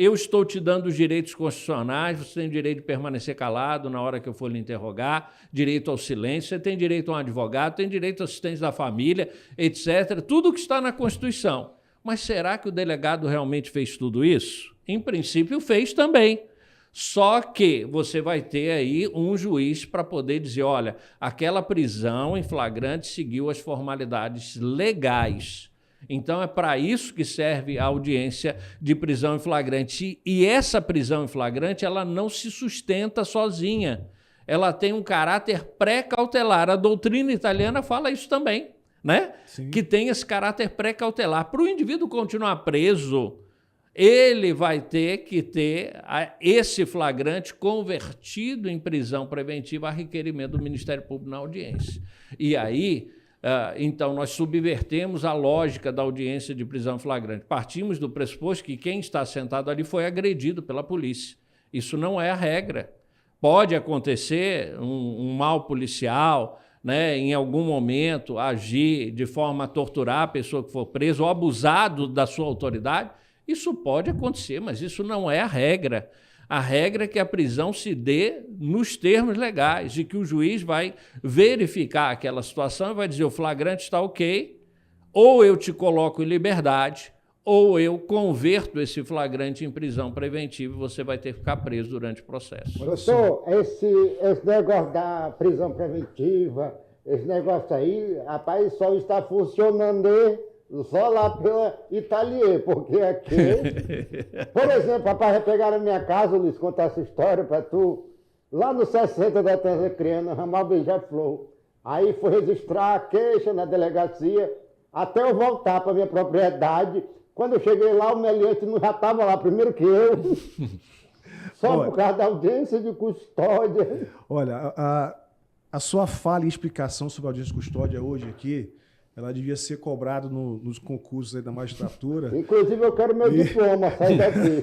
S3: eu estou te dando os direitos constitucionais, você tem o direito de permanecer calado na hora que eu for lhe interrogar, direito ao silêncio, você tem direito a um advogado, tem direito à assistência da família, etc. Tudo que está na Constituição. Mas será que o delegado realmente fez tudo isso? Em princípio, fez também. Só que você vai ter aí um juiz para poder dizer, olha, aquela prisão em flagrante seguiu as formalidades legais. Então, é para isso que serve a audiência de prisão em flagrante. E essa prisão em flagrante, ela não se sustenta sozinha. Ela tem um caráter pré-cautelar. A doutrina italiana fala isso também, né?
S1: Sim.
S3: Que tem esse caráter pré-cautelar. Para o indivíduo continuar preso, ele vai ter que ter esse flagrante convertido em prisão preventiva a requerimento do Ministério Público na audiência. E aí, então, nós subvertemos a lógica da audiência de prisão em flagrante. Partimos do pressuposto que quem está sentado ali foi agredido pela polícia. Isso não é a regra. Pode acontecer um mal policial, né, em algum momento agir de forma a torturar a pessoa que for presa ou abusado da sua autoridade. Isso pode acontecer, mas isso não é a regra. A regra é que a prisão se dê nos termos legais, de que o juiz vai verificar aquela situação e vai dizer o flagrante está ok, ou eu te coloco em liberdade, ou eu converto esse flagrante em prisão preventiva e você vai ter que ficar preso durante o processo.
S2: Doutor, esse negócio da prisão preventiva, esse negócio aí, rapaz, só está funcionando só lá pela Italiê, porque aqui... Por exemplo, rapaz, pegaram a minha casa, Luiz, contar essa história para tu, lá no 60 da Terra Criana, ramal Beija-Flor. Aí foi registrar a queixa na delegacia, até eu voltar para minha propriedade. Quando eu cheguei lá, o meliante não já estava lá primeiro que eu. Só por causa da audiência de custódia.
S1: Olha, a sua fala e explicação sobre a audiência de custódia hoje aqui, ela devia ser cobrada nos concursos aí da magistratura.
S2: Inclusive, eu quero meu diploma, sai daqui.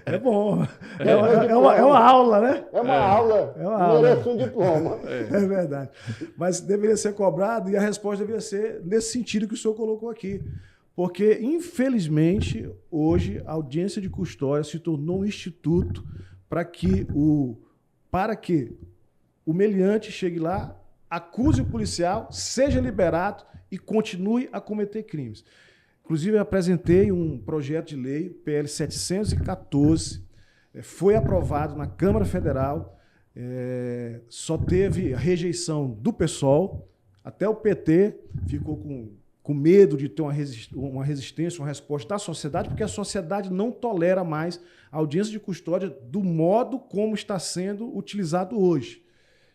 S1: É bom. É uma aula, né?
S2: É uma aula.
S1: É uma aula.
S2: Mereço um diploma.
S1: É verdade. Mas deveria ser cobrado e a resposta deveria ser nesse sentido que o senhor colocou aqui. Porque, infelizmente, hoje, a audiência de custódia se tornou um instituto para que o meliante chegue lá, acuse o policial, seja liberado e continue a cometer crimes. Inclusive, eu apresentei um projeto de lei, PL 714, foi aprovado na Câmara Federal, só teve rejeição do PSOL, até o PT ficou com medo de ter uma resistência, uma resposta da sociedade, porque a sociedade não tolera mais a audiência de custódia do modo como está sendo utilizado hoje.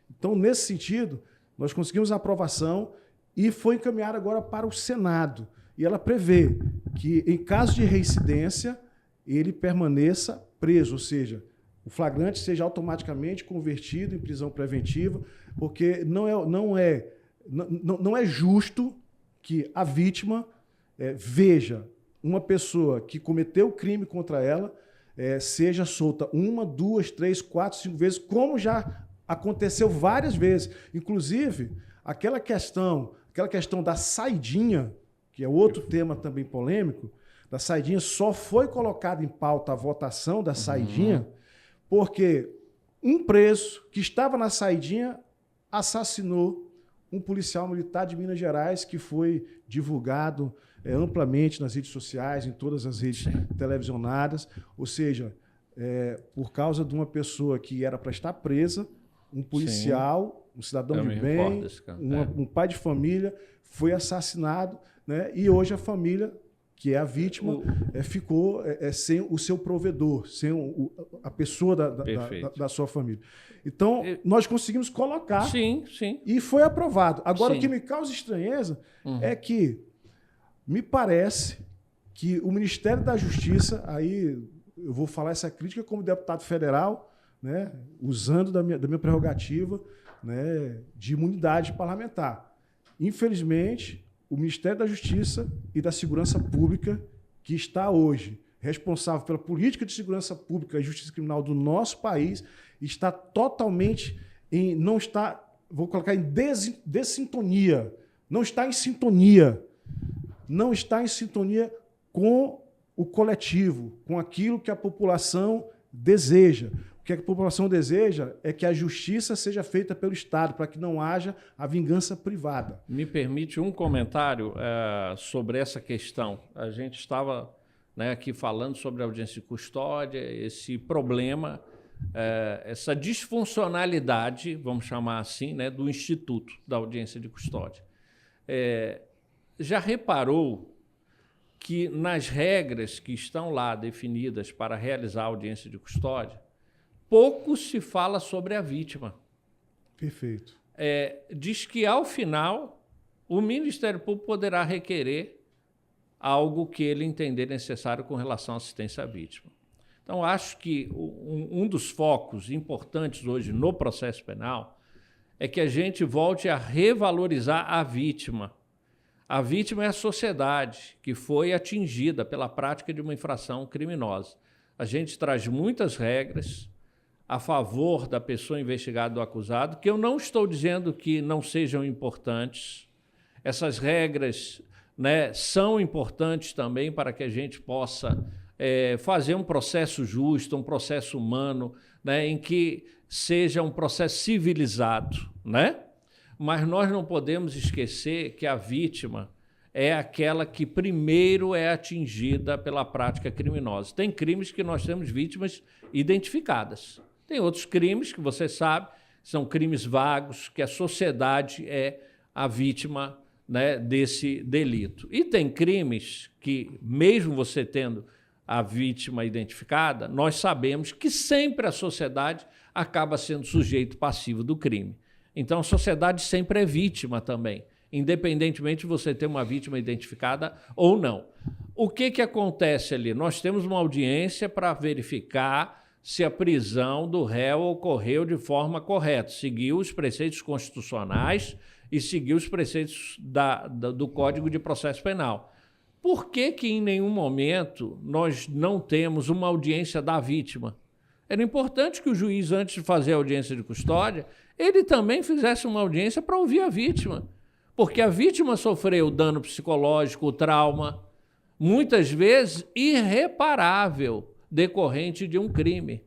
S1: Então, nesse sentido, nós conseguimos a aprovação e foi encaminhada agora para o Senado. E ela prevê que, em caso de reincidência, ele permaneça preso, ou seja, o flagrante seja automaticamente convertido em prisão preventiva, porque não é justo que a vítima veja uma pessoa que cometeu o crime contra ela seja solta 1, 2, 3, 4, 5 vezes, como já aconteceu várias vezes. Inclusive, aquela questão da saidinha, que é outro tema também polêmico, da saidinha, só foi colocada em pauta a votação da saidinha porque um preso que estava na saidinha assassinou um policial militar de Minas Gerais, que foi divulgado amplamente nas redes sociais, em todas as redes televisionadas, ou seja, por causa de uma pessoa que era para estar presa, um policial, um cidadão de bem, um pai de família, foi assassinado, né? E hoje a família, que é a vítima, ficou sem o seu provedor, sem a pessoa da sua família. Então, nós conseguimos colocar e foi aprovado. Agora, o que me causa estranheza é que me parece que o Ministério da Justiça, aí eu vou falar essa crítica como deputado federal, né, usando da minha prerrogativa, né, de imunidade parlamentar. Infelizmente, o Ministério da Justiça e da Segurança Pública, que está hoje responsável pela política de segurança pública e justiça criminal do nosso país, está totalmente não está, vou colocar em dessintonia, não está em sintonia com o coletivo, com aquilo que a população deseja. O que a população deseja é que a justiça seja feita pelo Estado, para que não haja a vingança privada.
S3: Me permite um comentário sobre essa questão. A gente estava, né, aqui falando sobre a audiência de custódia, esse problema, essa disfuncionalidade, vamos chamar assim, né, do Instituto da Audiência de Custódia. Já reparou que nas regras que estão lá definidas para realizar a audiência de custódia, pouco se fala sobre a vítima.
S1: Perfeito.
S3: Diz que, ao final, o Ministério Público poderá requerer algo que ele entender necessário com relação à assistência à vítima. Então, acho que um dos focos importantes hoje no processo penal é que a gente volte a revalorizar a vítima. A vítima é a sociedade que foi atingida pela prática de uma infração criminosa. A gente traz muitas regras a favor da pessoa investigada ou acusado, que eu não estou dizendo que não sejam importantes. Essas regras, né, são importantes também para que a gente possa fazer um processo justo, um processo humano, né, em que seja um processo civilizado, né? Mas nós não podemos esquecer que a vítima é aquela que primeiro é atingida pela prática criminosa. Tem crimes que nós temos vítimas identificadas. Tem outros crimes que você sabe, são crimes vagos, que a sociedade é a vítima, né, desse delito. E tem crimes que, mesmo você tendo a vítima identificada, nós sabemos que sempre a sociedade acaba sendo sujeito passivo do crime. Então, a sociedade sempre é vítima também, independentemente de você ter uma vítima identificada ou não. O que acontece ali? Nós temos uma audiência para verificar se a prisão do réu ocorreu de forma correta, seguiu os preceitos constitucionais e seguiu os preceitos do Código de Processo Penal. Por que em nenhum momento nós não temos uma audiência da vítima? Era importante que o juiz, antes de fazer a audiência de custódia, ele também fizesse uma audiência para ouvir a vítima, porque a vítima sofreu dano psicológico, trauma, muitas vezes irreparável, decorrente de um crime.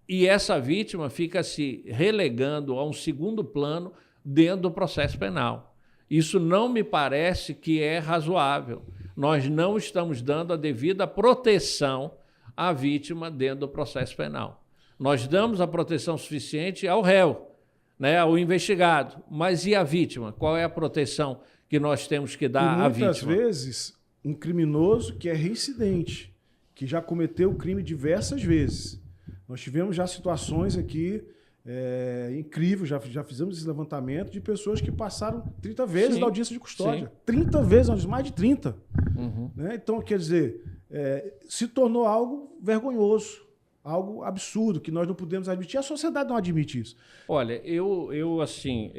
S3: E essa vítima fica se relegando a um segundo plano dentro do processo penal. Isso não me parece que é razoável. Nós não estamos dando a devida proteção à vítima dentro do processo penal. Nós damos a proteção suficiente ao réu, né, ao investigado. Mas e a vítima? Qual é a proteção que nós temos que dar à vítima?
S1: Muitas vezes, um criminoso que é reincidente, que já cometeu o crime diversas vezes. Nós tivemos já situações aqui incríveis, já fizemos esse levantamento de pessoas que passaram 30 vezes na audiência de custódia. Sim. 30 vezes, mais de 30. Uhum. Né? Então, quer dizer, se tornou algo vergonhoso, algo absurdo, que nós não podemos admitir. A sociedade não admite isso.
S3: Olha, eu assim,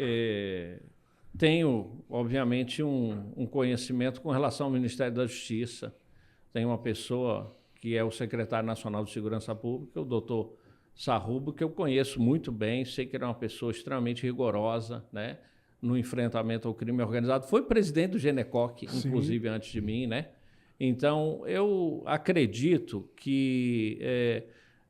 S3: tenho, obviamente, um conhecimento com relação ao Ministério da Justiça. Tem uma pessoa que é o secretário nacional de Segurança Pública, o doutor Sarrubo, que eu conheço muito bem, sei que ele é uma pessoa extremamente rigorosa, né, no enfrentamento ao crime organizado. Foi presidente do GENECOC, inclusive, antes de mim, né? Então, eu acredito que,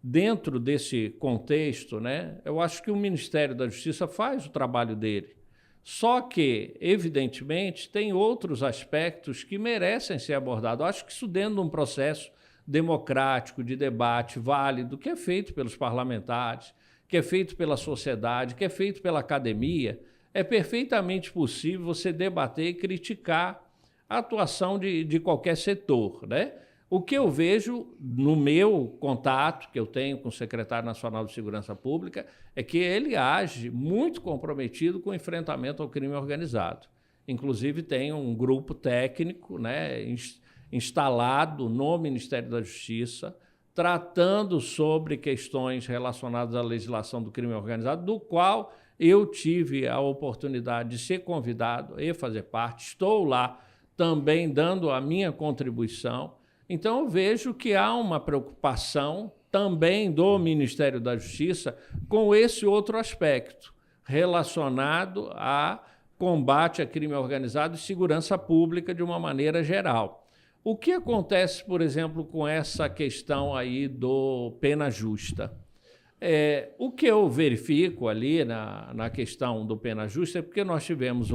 S3: dentro desse contexto, né, eu acho que o Ministério da Justiça faz o trabalho dele. Só que, evidentemente, tem outros aspectos que merecem ser abordados. Eu acho que isso dentro de um processo democrático, de debate válido, que é feito pelos parlamentares, que é feito pela sociedade, que é feito pela academia, é perfeitamente possível você debater e criticar a atuação de qualquer setor, né? O que eu vejo no meu contato que eu tenho com o secretário nacional de Segurança Pública é que ele age muito comprometido com o enfrentamento ao crime organizado. Inclusive tem um grupo técnico, né, instalado no Ministério da Justiça, tratando sobre questões relacionadas à legislação do crime organizado, do qual eu tive a oportunidade de ser convidado e fazer parte. Estou lá também dando a minha contribuição. Então, eu vejo que há uma preocupação também do Ministério da Justiça com esse outro aspecto, relacionado a combate a crime organizado e segurança pública de uma maneira geral. O que acontece, por exemplo, com essa questão aí do pena justa? O que eu verifico ali na questão do pena justa é porque nós tivemos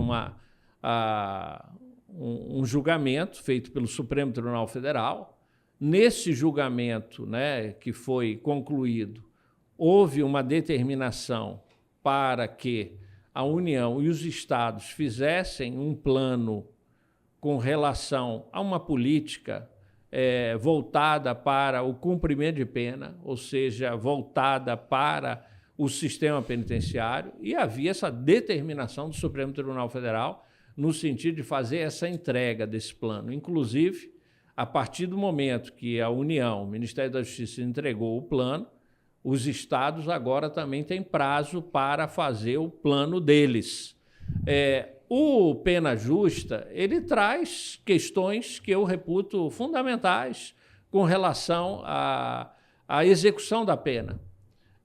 S3: um julgamento feito pelo Supremo Tribunal Federal. Nesse julgamento, né, que foi concluído, houve uma determinação para que a União e os estados fizessem um plano com relação a uma política voltada para o cumprimento de pena, ou seja, voltada para o sistema penitenciário, e havia essa determinação do Supremo Tribunal Federal no sentido de fazer essa entrega desse plano. Inclusive, a partir do momento que a União, o Ministério da Justiça, entregou o plano, os estados agora também têm prazo para fazer o plano deles. O pena justa, ele traz questões que eu reputo fundamentais com relação à execução da pena.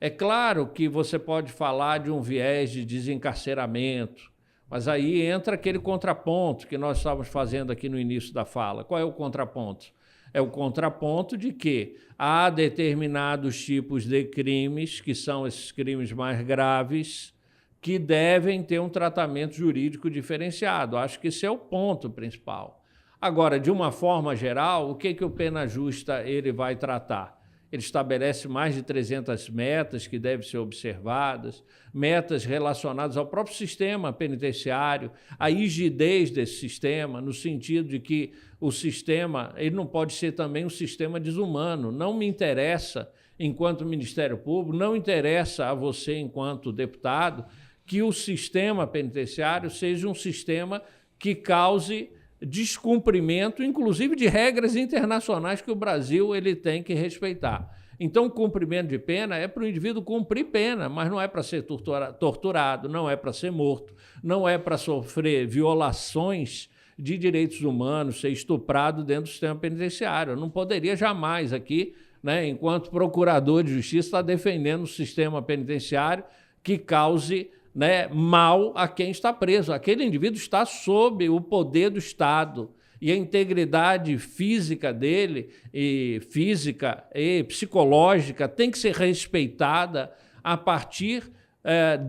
S3: É claro que você pode falar de um viés de desencarceramento, mas aí entra aquele contraponto que nós estávamos fazendo aqui no início da fala. Qual é o contraponto? É o contraponto de que há determinados tipos de crimes, que são esses crimes mais graves, que devem ter um tratamento jurídico diferenciado. Acho que esse é o ponto principal. Agora, de uma forma geral, o que o pena justa ele vai tratar? Ele estabelece mais de 300 metas que devem ser observadas, metas relacionadas ao próprio sistema penitenciário, à rigidez desse sistema, no sentido de que o sistema ele não pode ser também um sistema desumano. Não me interessa, enquanto Ministério Público, não interessa a você, enquanto deputado, que o sistema penitenciário seja um sistema que cause descumprimento, inclusive de regras internacionais que o Brasil ele tem que respeitar. Então, o cumprimento de pena é para o indivíduo cumprir pena, mas não é para ser torturado, não é para ser morto, não é para sofrer violações de direitos humanos, ser estuprado dentro do sistema penitenciário. Eu não poderia jamais aqui, né, enquanto procurador de justiça, estar defendendo o sistema penitenciário que cause, né, mal a quem está preso. Aquele indivíduo está sob o poder do Estado e a integridade física dele, e física e psicológica, tem que ser respeitada a partir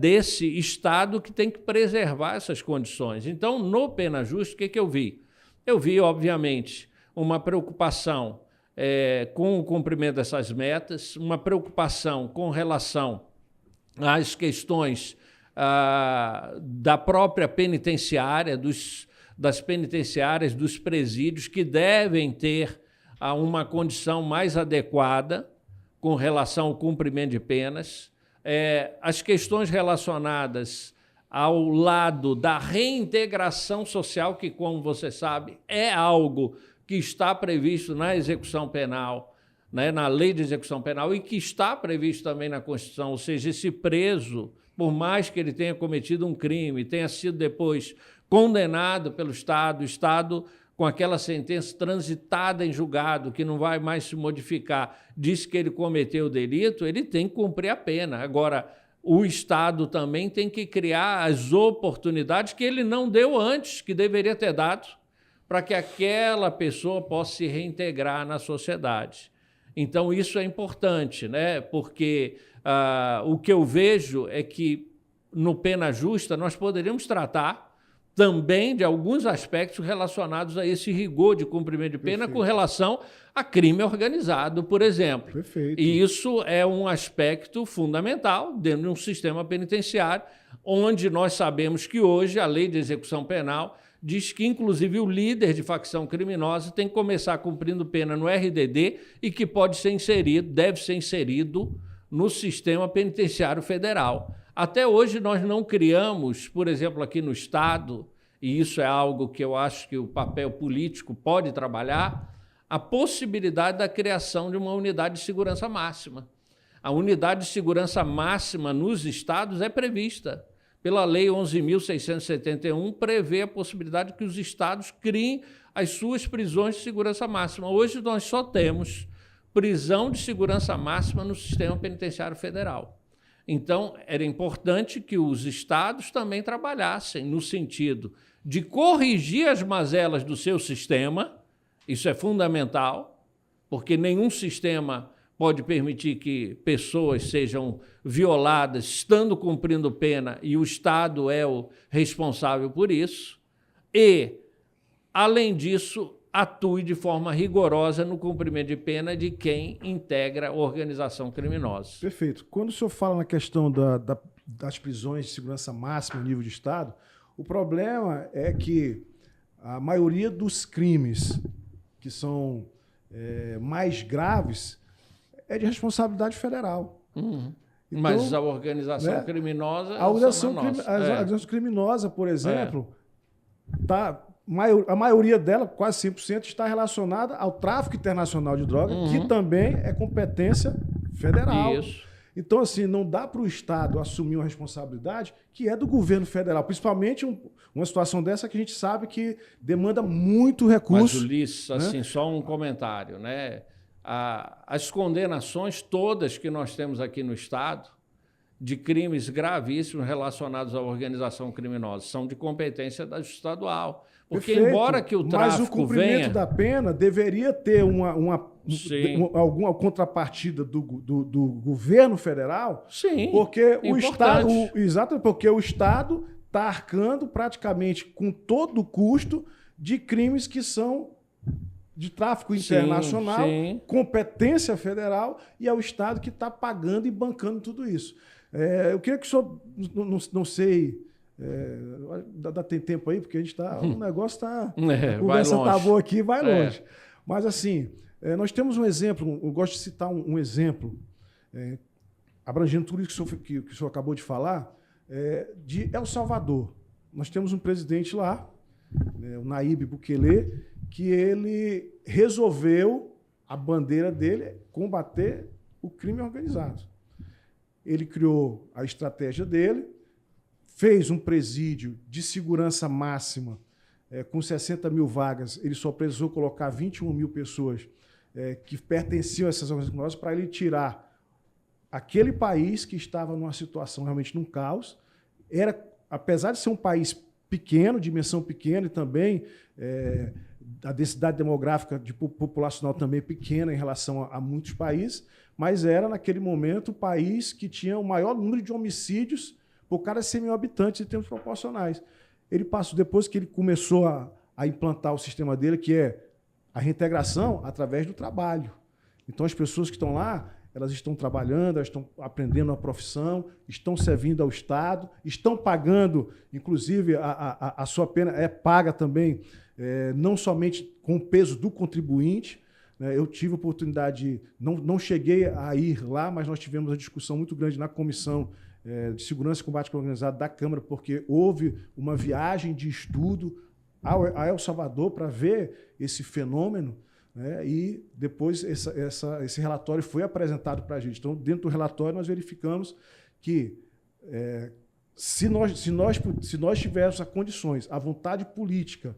S3: desse Estado que tem que preservar essas condições. Então, no pena justa, o que eu vi? Eu vi, obviamente, uma preocupação com o cumprimento dessas metas, uma preocupação com relação às questões da própria penitenciária, das penitenciárias, dos presídios, que devem ter uma condição mais adequada com relação ao cumprimento de penas. As questões relacionadas ao lado da reintegração social, que, como você sabe, é algo que está previsto na execução penal, né, na lei de execução penal, e que está previsto também na Constituição, ou seja, esse preso, por mais que ele tenha cometido um crime, tenha sido depois condenado pelo Estado, o Estado, com aquela sentença transitada em julgado, que não vai mais se modificar, diz que ele cometeu o delito, ele tem que cumprir a pena. Agora, o Estado também tem que criar as oportunidades que ele não deu antes, que deveria ter dado, para que aquela pessoa possa se reintegrar na sociedade. Então, isso é importante, né? Porque o que eu vejo é que, no pena justa, nós poderíamos tratar também de alguns aspectos relacionados a esse rigor de cumprimento de pena. Perfeito. Com relação a crime organizado, por exemplo.
S1: Perfeito.
S3: E isso é um aspecto fundamental dentro de um sistema penitenciário, onde nós sabemos que hoje a lei de execução penal diz que, inclusive, o líder de facção criminosa tem que começar cumprindo pena no RDD e que pode ser inserido, deve ser inserido no sistema penitenciário federal. Até hoje nós não criamos, por exemplo, aqui no Estado, e isso é algo que eu acho que o papel político pode trabalhar, a possibilidade da criação de uma unidade de segurança máxima. A unidade de segurança máxima nos estados é prevista. Pela Lei 11.671, prevê a possibilidade que os estados criem as suas prisões de segurança máxima. Hoje nós só temos prisão de segurança máxima no sistema penitenciário federal. Então, era importante que os estados também trabalhassem no sentido de corrigir as mazelas do seu sistema Isso é fundamental, porque nenhum sistema pode permitir que pessoas sejam violadas estando cumprindo pena e o Estado é o responsável por isso. E, além disso, atue de forma rigorosa no cumprimento de pena de quem integra a organização criminosa.
S1: Perfeito. Quando o senhor fala na questão das prisões de segurança máxima a nível de Estado, o problema é que a maioria dos crimes que são mais graves é de responsabilidade federal.
S3: Uhum.
S1: Então,
S3: mas a organização, né, criminosa...
S1: A organização criminosa, por exemplo, a maioria dela, quase 100%, está relacionada ao tráfico internacional de drogas, que também é competência federal.
S3: Isso.
S1: Então, assim, não dá para o Estado assumir uma responsabilidade que é do governo federal, principalmente uma situação dessa que a gente sabe que demanda muito recurso.
S3: Mas, Ulisses, assim, só um comentário, né? As condenações todas que nós temos aqui no Estado de crimes gravíssimos relacionados à organização criminosa são de competência da estadual. Porque, perfeito, embora que o tráfico
S1: mas o cumprimento da pena deveria ter alguma contrapartida do governo federal.
S3: Sim,
S1: porque o Estado, exatamente, porque o Estado está arcando praticamente com todo o custo de crimes que são de tráfico internacional, competência federal, e é o Estado que está pagando e bancando tudo isso. Eu queria que o senhor, não sei, tem tempo aí, porque a gente está, o negócio está, a conversa está boa aqui, vai longe. Mas assim, nós temos um exemplo, eu gosto de citar um exemplo, abrangendo tudo isso que o senhor acabou de falar, de El Salvador. Nós temos um presidente lá, o Nayib Bukele, que ele resolveu, a bandeira dele, combater o crime organizado. Ele criou a estratégia dele, fez um presídio de segurança máxima, com 60 mil vagas. Ele só precisou colocar 21 mil pessoas que pertenciam a essas organizações para ele tirar aquele país que estava numa situação realmente num caos. Apesar de ser um país pequeno, dimensão pequena e também a densidade demográfica populacional também pequena em relação a muitos países, mas era, naquele momento, o país que tinha o maior número de homicídios por cada 100 mil habitantes em termos proporcionais. Ele passou, depois que ele começou a implantar o sistema dele, que é a reintegração através do trabalho. Então, as pessoas que estão lá, elas estão trabalhando, elas estão aprendendo a profissão, estão servindo ao Estado, estão pagando, inclusive, a sua pena é paga também, não somente com o peso do contribuinte. Eu tive a oportunidade, não cheguei a ir lá, mas nós tivemos uma discussão muito grande na Comissão de Segurança e Combate ao Organizado da Câmara, porque houve uma viagem de estudo a El Salvador para ver esse fenômeno, e depois esse relatório foi apresentado para a gente. Então, dentro do relatório, nós verificamos que se nós tivéssemos as condições, a vontade política,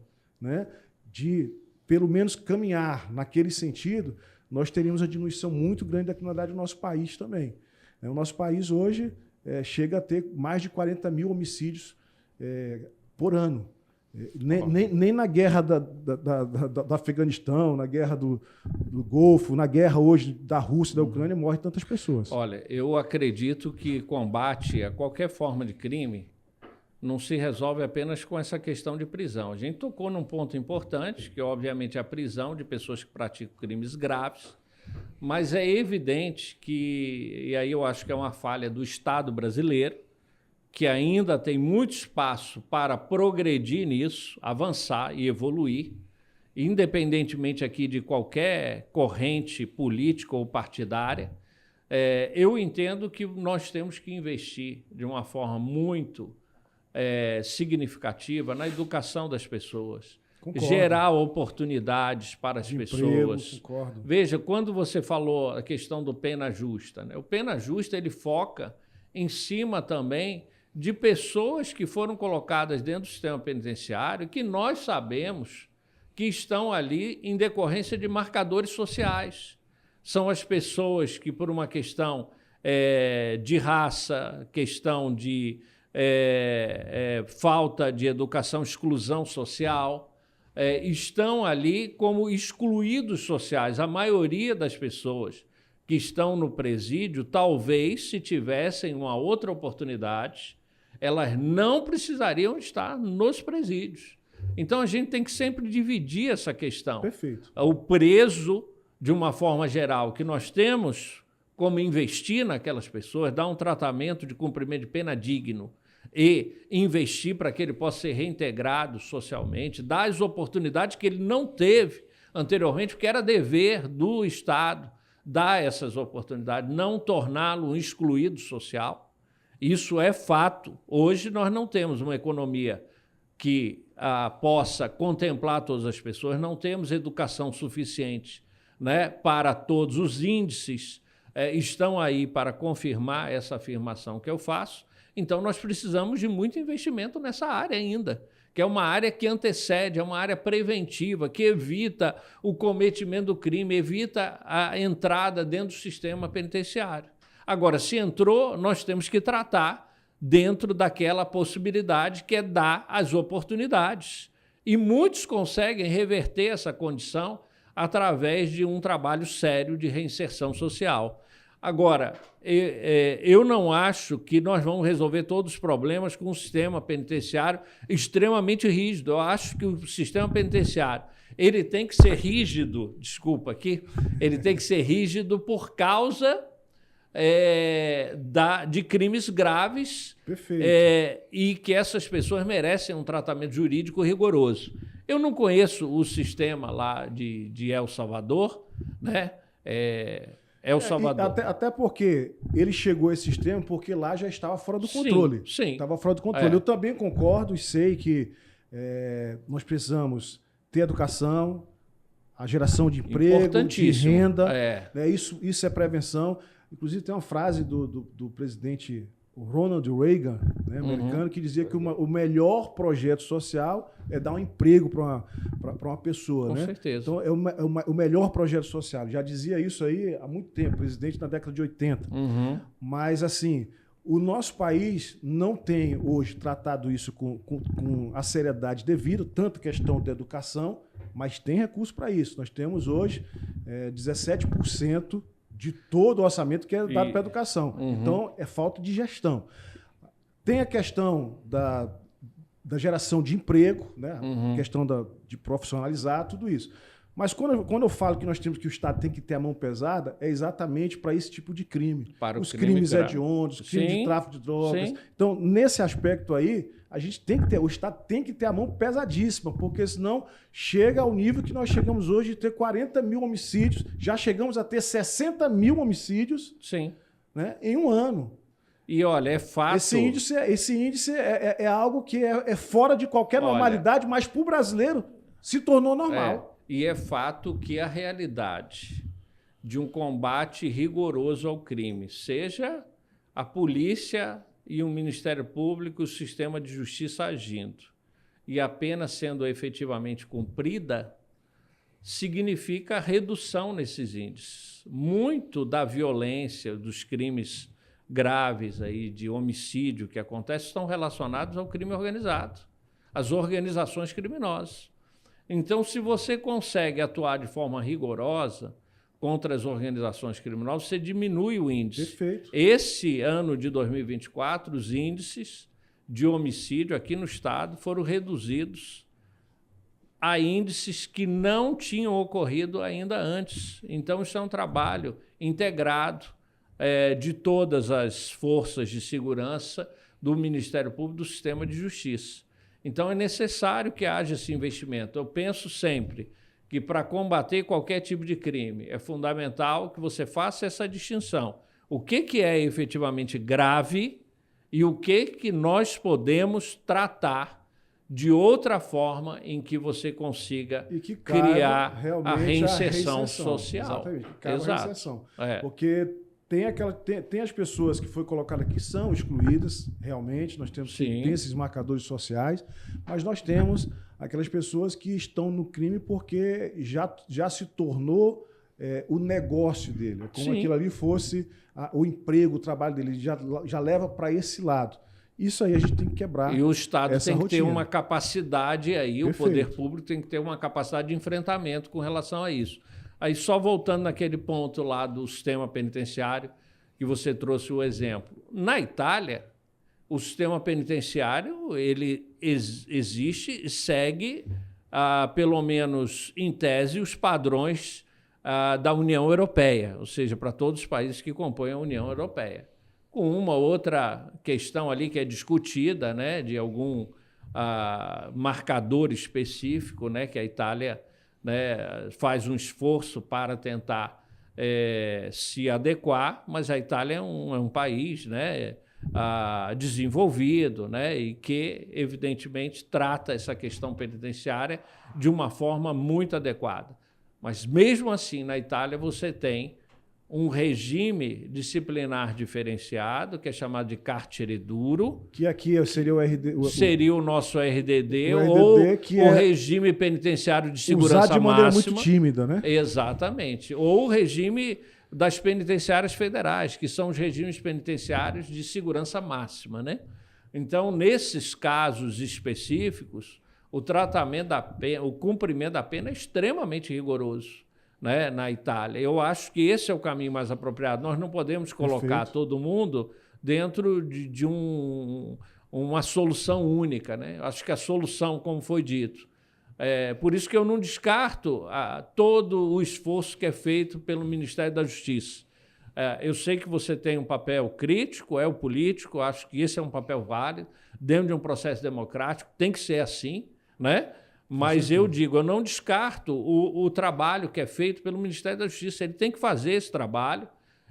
S1: de, pelo menos, caminhar naquele sentido, nós teríamos uma diminuição muito grande da criminalidade do nosso país também. O nosso país hoje chega a ter mais de 40 mil homicídios por ano. Nem na guerra do Afeganistão, na guerra do Golfo, na guerra hoje da Rússia e da Ucrânia, morrem tantas pessoas.
S3: Olha, eu acredito que combate a qualquer forma de crime não se resolve apenas com essa questão de prisão. A gente tocou num ponto importante, que obviamente é a prisão de pessoas que praticam crimes graves, mas é evidente que, e aí eu acho que é uma falha do Estado brasileiro, que ainda tem muito espaço para progredir nisso, avançar e evoluir, independentemente aqui de qualquer corrente política ou partidária. Eu entendo que nós temos que investir de uma forma muito significativa na educação das pessoas, concordo, gerar oportunidades para as pessoas.
S1: Concordo.
S3: Veja, quando você falou a questão do pena justa, o pena justa ele foca em cima também de pessoas que foram colocadas dentro do sistema penitenciário, que nós sabemos que estão ali em decorrência de marcadores sociais. São as pessoas que, por uma questão de raça, questão de falta de educação, exclusão social, estão ali como excluídos sociais. A maioria das pessoas que estão no presídio, talvez, se tivessem uma outra oportunidade, elas não precisariam estar nos presídios. Então, a gente tem que sempre dividir essa questão.
S1: Perfeito.
S3: O preso, de uma forma geral, que nós temos como investir naquelas pessoas, dar um tratamento de cumprimento de pena digno e investir para que ele possa ser reintegrado socialmente, dar as oportunidades que ele não teve anteriormente, porque era dever do Estado dar essas oportunidades, não torná-lo um excluído social. Isso é fato. Hoje nós não temos uma economia que possa contemplar todas as pessoas, não temos educação suficiente, né, para todos. Os índices estão aí para confirmar essa afirmação que eu faço. Então, nós precisamos de muito investimento nessa área ainda, que é uma área que antecede, é uma área preventiva, que evita o cometimento do crime, evita a entrada dentro do sistema penitenciário. Agora, se entrou, nós temos que tratar dentro daquela possibilidade que é dar as oportunidades. E muitos conseguem reverter essa condição através de um trabalho sério de reinserção social. Agora, eu não acho que nós vamos resolver todos os problemas com um sistema penitenciário extremamente rígido. Eu acho que o sistema penitenciário ele tem que ser rígido, desculpa aqui, ele tem que ser rígido por causa de crimes graves.
S1: Perfeito.
S3: E que essas pessoas merecem um tratamento jurídico rigoroso. Eu não conheço o sistema lá de El Salvador, né? El Salvador.
S1: Até porque ele chegou a esse sistema porque lá já estava fora do controle.
S3: Sim.
S1: Estava fora do controle. Eu também concordo e sei que nós precisamos ter educação, a geração de emprego, de renda. Né? Isso é prevenção. Inclusive, tem uma frase do presidente Ronald Reagan, né, americano, que dizia que o melhor projeto social é dar um emprego para uma pessoa.
S3: Com
S1: né?
S3: certeza.
S1: Então, o melhor projeto social. Já dizia isso aí há muito tempo, presidente na década de 80. Mas, assim, o nosso país não tem hoje tratado isso com a seriedade devida, tanto questão da educação, mas tem recurso para isso. Nós temos hoje 17% de todo o orçamento que é dado para a educação. Então, é falta de gestão. Tem a questão da geração de emprego, né? Questão de profissionalizar, tudo isso. Mas quando eu falo que o Estado tem que ter a mão pesada, é exatamente para esse tipo de crime.
S3: Para
S1: os crimes hediondos, os crimes de tráfico de drogas.
S3: Sim.
S1: Então, nesse aspecto aí, o Estado tem que ter a mão pesadíssima, porque senão chega ao nível que nós chegamos hoje de ter 40 mil homicídios, já chegamos a ter 60 mil homicídios.
S3: Sim.
S1: Né, em um ano.
S3: E olha, é fato...
S1: Esse índice é algo que é fora de qualquer normalidade, mas para o brasileiro se tornou normal.
S3: E é fato que a realidade de um combate rigoroso ao crime, seja a polícia e o Ministério Público, o sistema de justiça agindo, e a pena sendo efetivamente cumprida, significa redução nesses índices. Muito da violência, dos crimes graves aí, de homicídio que acontece, estão relacionados ao crime organizado, às organizações criminosas. Então, se você consegue atuar de forma rigorosa contra as organizações criminosas, você diminui o índice.
S1: Perfeito.
S3: Esse ano de 2024, os índices de homicídio aqui no Estado foram reduzidos a índices que não tinham ocorrido ainda antes. Então, isso é um trabalho integrado de todas as forças de segurança do Ministério Público, do sistema de justiça. Então, é necessário que haja esse investimento. Eu penso sempre que, para combater qualquer tipo de crime, é fundamental que você faça essa distinção. O que é efetivamente grave e o que nós podemos tratar de outra forma em que você consiga criar a reinserção social.
S1: Exatamente, a reinserção. Porque tem as pessoas que foi colocada que são excluídas, realmente, nós temos tem esses marcadores sociais, mas nós temos aquelas pessoas que estão no crime porque já se tornou o negócio dele, como aquilo ali fosse o emprego, o trabalho dele, já leva para esse lado. Isso aí a gente tem que quebrar.
S3: E o Estado
S1: essa
S3: tem que ter
S1: rotina.
S3: uma capacidade aí,
S1: Perfeito.
S3: o poder público tem que ter uma capacidade de enfrentamento com relação a isso. Aí, só voltando naquele ponto lá do sistema penitenciário, que você trouxe o exemplo. Na Itália, o sistema penitenciário ele existe e segue, pelo menos em tese, os padrões da União Europeia, ou seja, para todos os países que compõem a União Europeia. Com uma outra questão ali que é discutida, né, de algum marcador específico, né, que a Itália, né, faz um esforço para tentar se adequar, mas a Itália é um país, né, desenvolvido, né, e que, evidentemente, trata essa questão penitenciária de uma forma muito adequada. Mas, mesmo assim, na Itália, você tem um regime disciplinar diferenciado, que é chamado de carcere duro.
S1: Que aqui seria o RD.
S3: Seria o nosso RDD,
S1: o RDD,
S3: ou
S1: que
S3: o
S1: é
S3: regime penitenciário de segurança
S1: usado de maneira
S3: máxima.
S1: muito tímida, né?
S3: Exatamente. Ou o regime das penitenciárias federais, que são os regimes penitenciários de segurança máxima, né? Então, nesses casos específicos, o tratamento da pena, o cumprimento da pena é extremamente rigoroso, né, na Itália. Eu acho que esse é o caminho mais apropriado. Nós não podemos colocar
S1: Perfeito.
S3: todo mundo dentro de uma solução única, né? Acho que a solução, como foi dito, por isso que eu não descarto todo o esforço que é feito pelo Ministério da Justiça. Eu sei que você tem um papel crítico, é o político, acho que esse é um papel válido, dentro de um processo democrático, tem que ser assim, né? Mas eu digo, eu não descarto o trabalho que é feito pelo Ministério da Justiça. Ele tem que fazer esse trabalho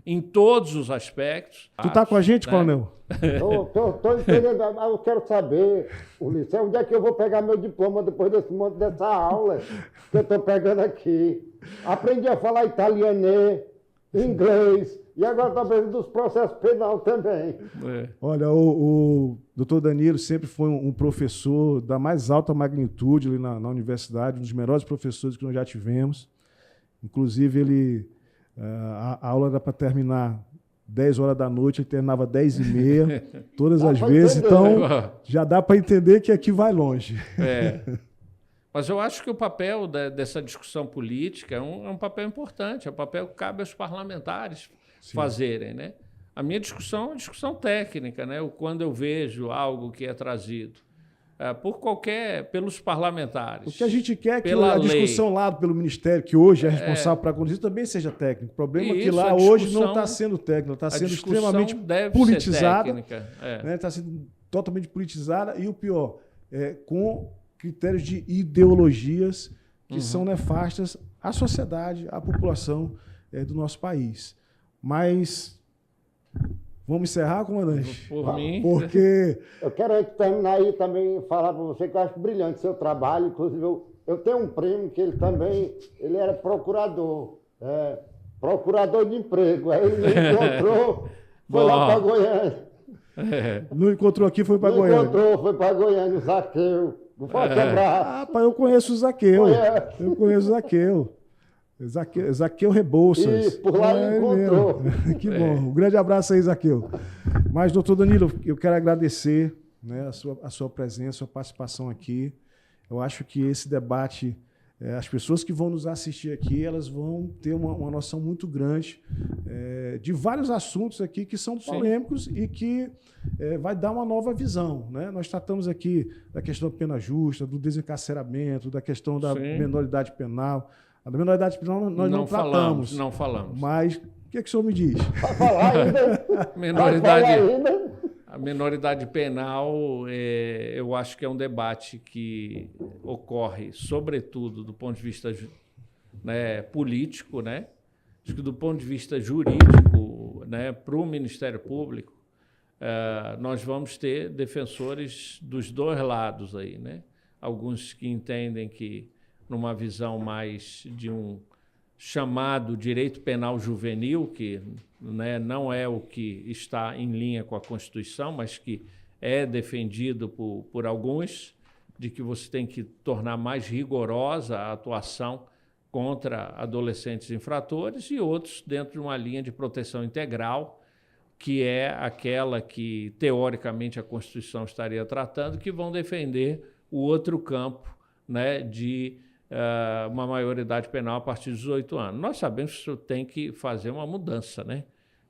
S3: em todos os aspectos.
S1: Tu tá com a gente,
S3: né?
S1: Coronel?
S2: Estou entendendo, mas eu quero saber, Ulisses, onde é que eu vou pegar meu diploma depois dessa aula que eu estou pegando aqui? Aprendi a falar italianês, inglês, e agora estou aprendendo dos processos penais também.
S1: Olha, o doutor Danilo sempre foi um professor da mais alta magnitude ali na universidade, um dos melhores professores que nós já tivemos. Inclusive, a aula era para terminar 10 horas da noite, ele terminava 10h30, todas as vezes.
S2: entender.
S1: Então, já dá para entender que aqui vai longe.
S3: Mas eu acho que o papel dessa discussão política é um papel importante, é um papel que cabe aos parlamentares fazerem, né? A minha discussão é uma discussão técnica, né? Quando eu vejo algo que é trazido pelos parlamentares.
S1: O que a gente quer é que
S3: pela
S1: a
S3: lei.
S1: discussão lá pelo Ministério, que hoje é responsável para conduzir, também seja técnica. O problema é que lá hoje não está sendo técnica, está sendo extremamente politizada. Está sendo totalmente politizada e o pior, com critérios de ideologias que são nefastas à sociedade, à população do nosso país. Mas vamos encerrar, comandante?
S3: Por mim.
S1: Porque
S2: Eu quero terminar aí também falar para você que eu acho brilhante o seu trabalho. Inclusive, eu tenho um primo que ele era procurador, procurador de emprego. Aí ele me encontrou, foi lá para Goiânia.
S1: não encontrou aqui, foi para
S2: Me
S1: Goiânia.
S2: encontrou, foi para Goiânia, o Zaqueu. Um forte abraço.
S1: Rapaz, eu conheço o Zaqueu. Eu conheço o Zaqueu. Zaqueu Rebouças.
S2: Isso, por lá ele encontrou.
S1: Mesmo. Que bom. Um grande abraço aí, Zaqueu. Mas, doutor Danilo, eu quero agradecer, né, a sua presença, a sua participação aqui. Eu acho que esse debate, as pessoas que vão nos assistir aqui, elas vão ter uma noção muito grande de vários assuntos aqui que são polêmicos e que vai dar uma nova visão, né? Nós tratamos aqui da questão da pena justa, do desencarceramento, da questão da menoridade penal. A da menoridade penal nós não tratamos.
S3: Não falamos.
S1: Mas o que o senhor me diz?
S2: Vai falar ainda?
S3: A menoridade penal, eu acho que é um debate que ocorre, sobretudo, do ponto de vista político, né? Acho que do ponto de vista jurídico, né, para o Ministério Público, nós vamos ter defensores dos dois lados aí, né? Alguns que entendem que, numa visão mais de um chamado direito penal juvenil, que, né, não é o que está em linha com a Constituição, mas que é defendido por alguns, de que você tem que tornar mais rigorosa a atuação contra adolescentes infratores, e outros dentro de uma linha de proteção integral, que é aquela que, teoricamente, a Constituição estaria tratando, que vão defender o outro campo, né, de uma maioridade penal a partir dos 18 anos. Nós sabemos que isso tem que fazer uma mudança, né,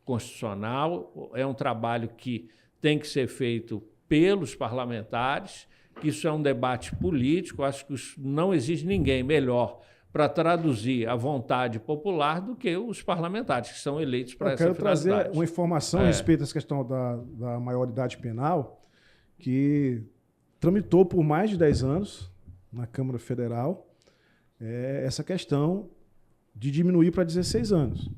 S3: constitucional, é um trabalho que tem que ser feito pelos parlamentares, que isso é um debate político, acho que não existe ninguém melhor para traduzir a vontade popular do que os parlamentares, que são eleitos para essa finalidade.
S1: Eu quero trazer uma informação a respeito dessa questão da maioridade penal, que tramitou por mais de 10 anos na Câmara Federal essa questão de diminuir para 16 anos.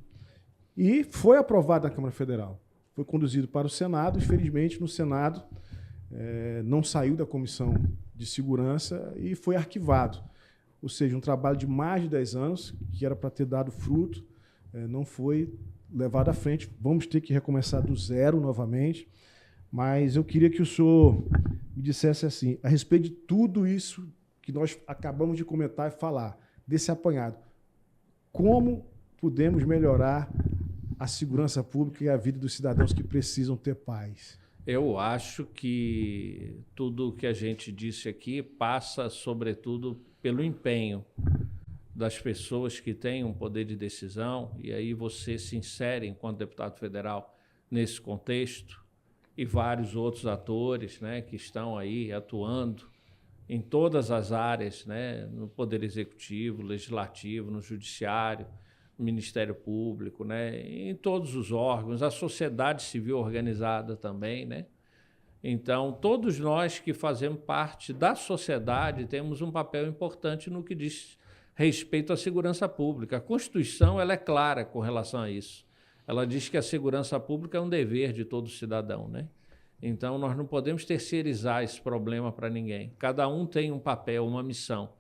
S1: E foi aprovado na Câmara Federal. Foi conduzido para o Senado, infelizmente no Senado não saiu da Comissão de Segurança e foi arquivado. Ou seja, um trabalho de mais de 10 anos, que era para ter dado fruto, não foi levado à frente. Vamos ter que recomeçar do zero novamente. Mas eu queria que o senhor me dissesse assim, a respeito de tudo isso que nós acabamos de comentar e falar, desse apanhado, como podemos melhorar a segurança pública e a vida dos cidadãos que precisam ter paz?
S3: Eu acho que tudo o que a gente disse aqui passa, sobretudo, pelo empenho das pessoas que têm um poder de decisão, e aí você se insere, enquanto deputado federal, nesse contexto, e vários outros atores, né, que estão aí atuando em todas as áreas, né, no Poder Executivo, Legislativo, no Judiciário, no Ministério Público, né, em todos os órgãos, a sociedade civil organizada também, né? Então, todos nós que fazemos parte da sociedade temos um papel importante no que diz respeito à segurança pública. A Constituição ela é clara com relação a isso. Ela diz que a segurança pública é um dever de todo cidadão, né? Então, nós não podemos terceirizar esse problema para ninguém. Cada um tem um papel, uma missão.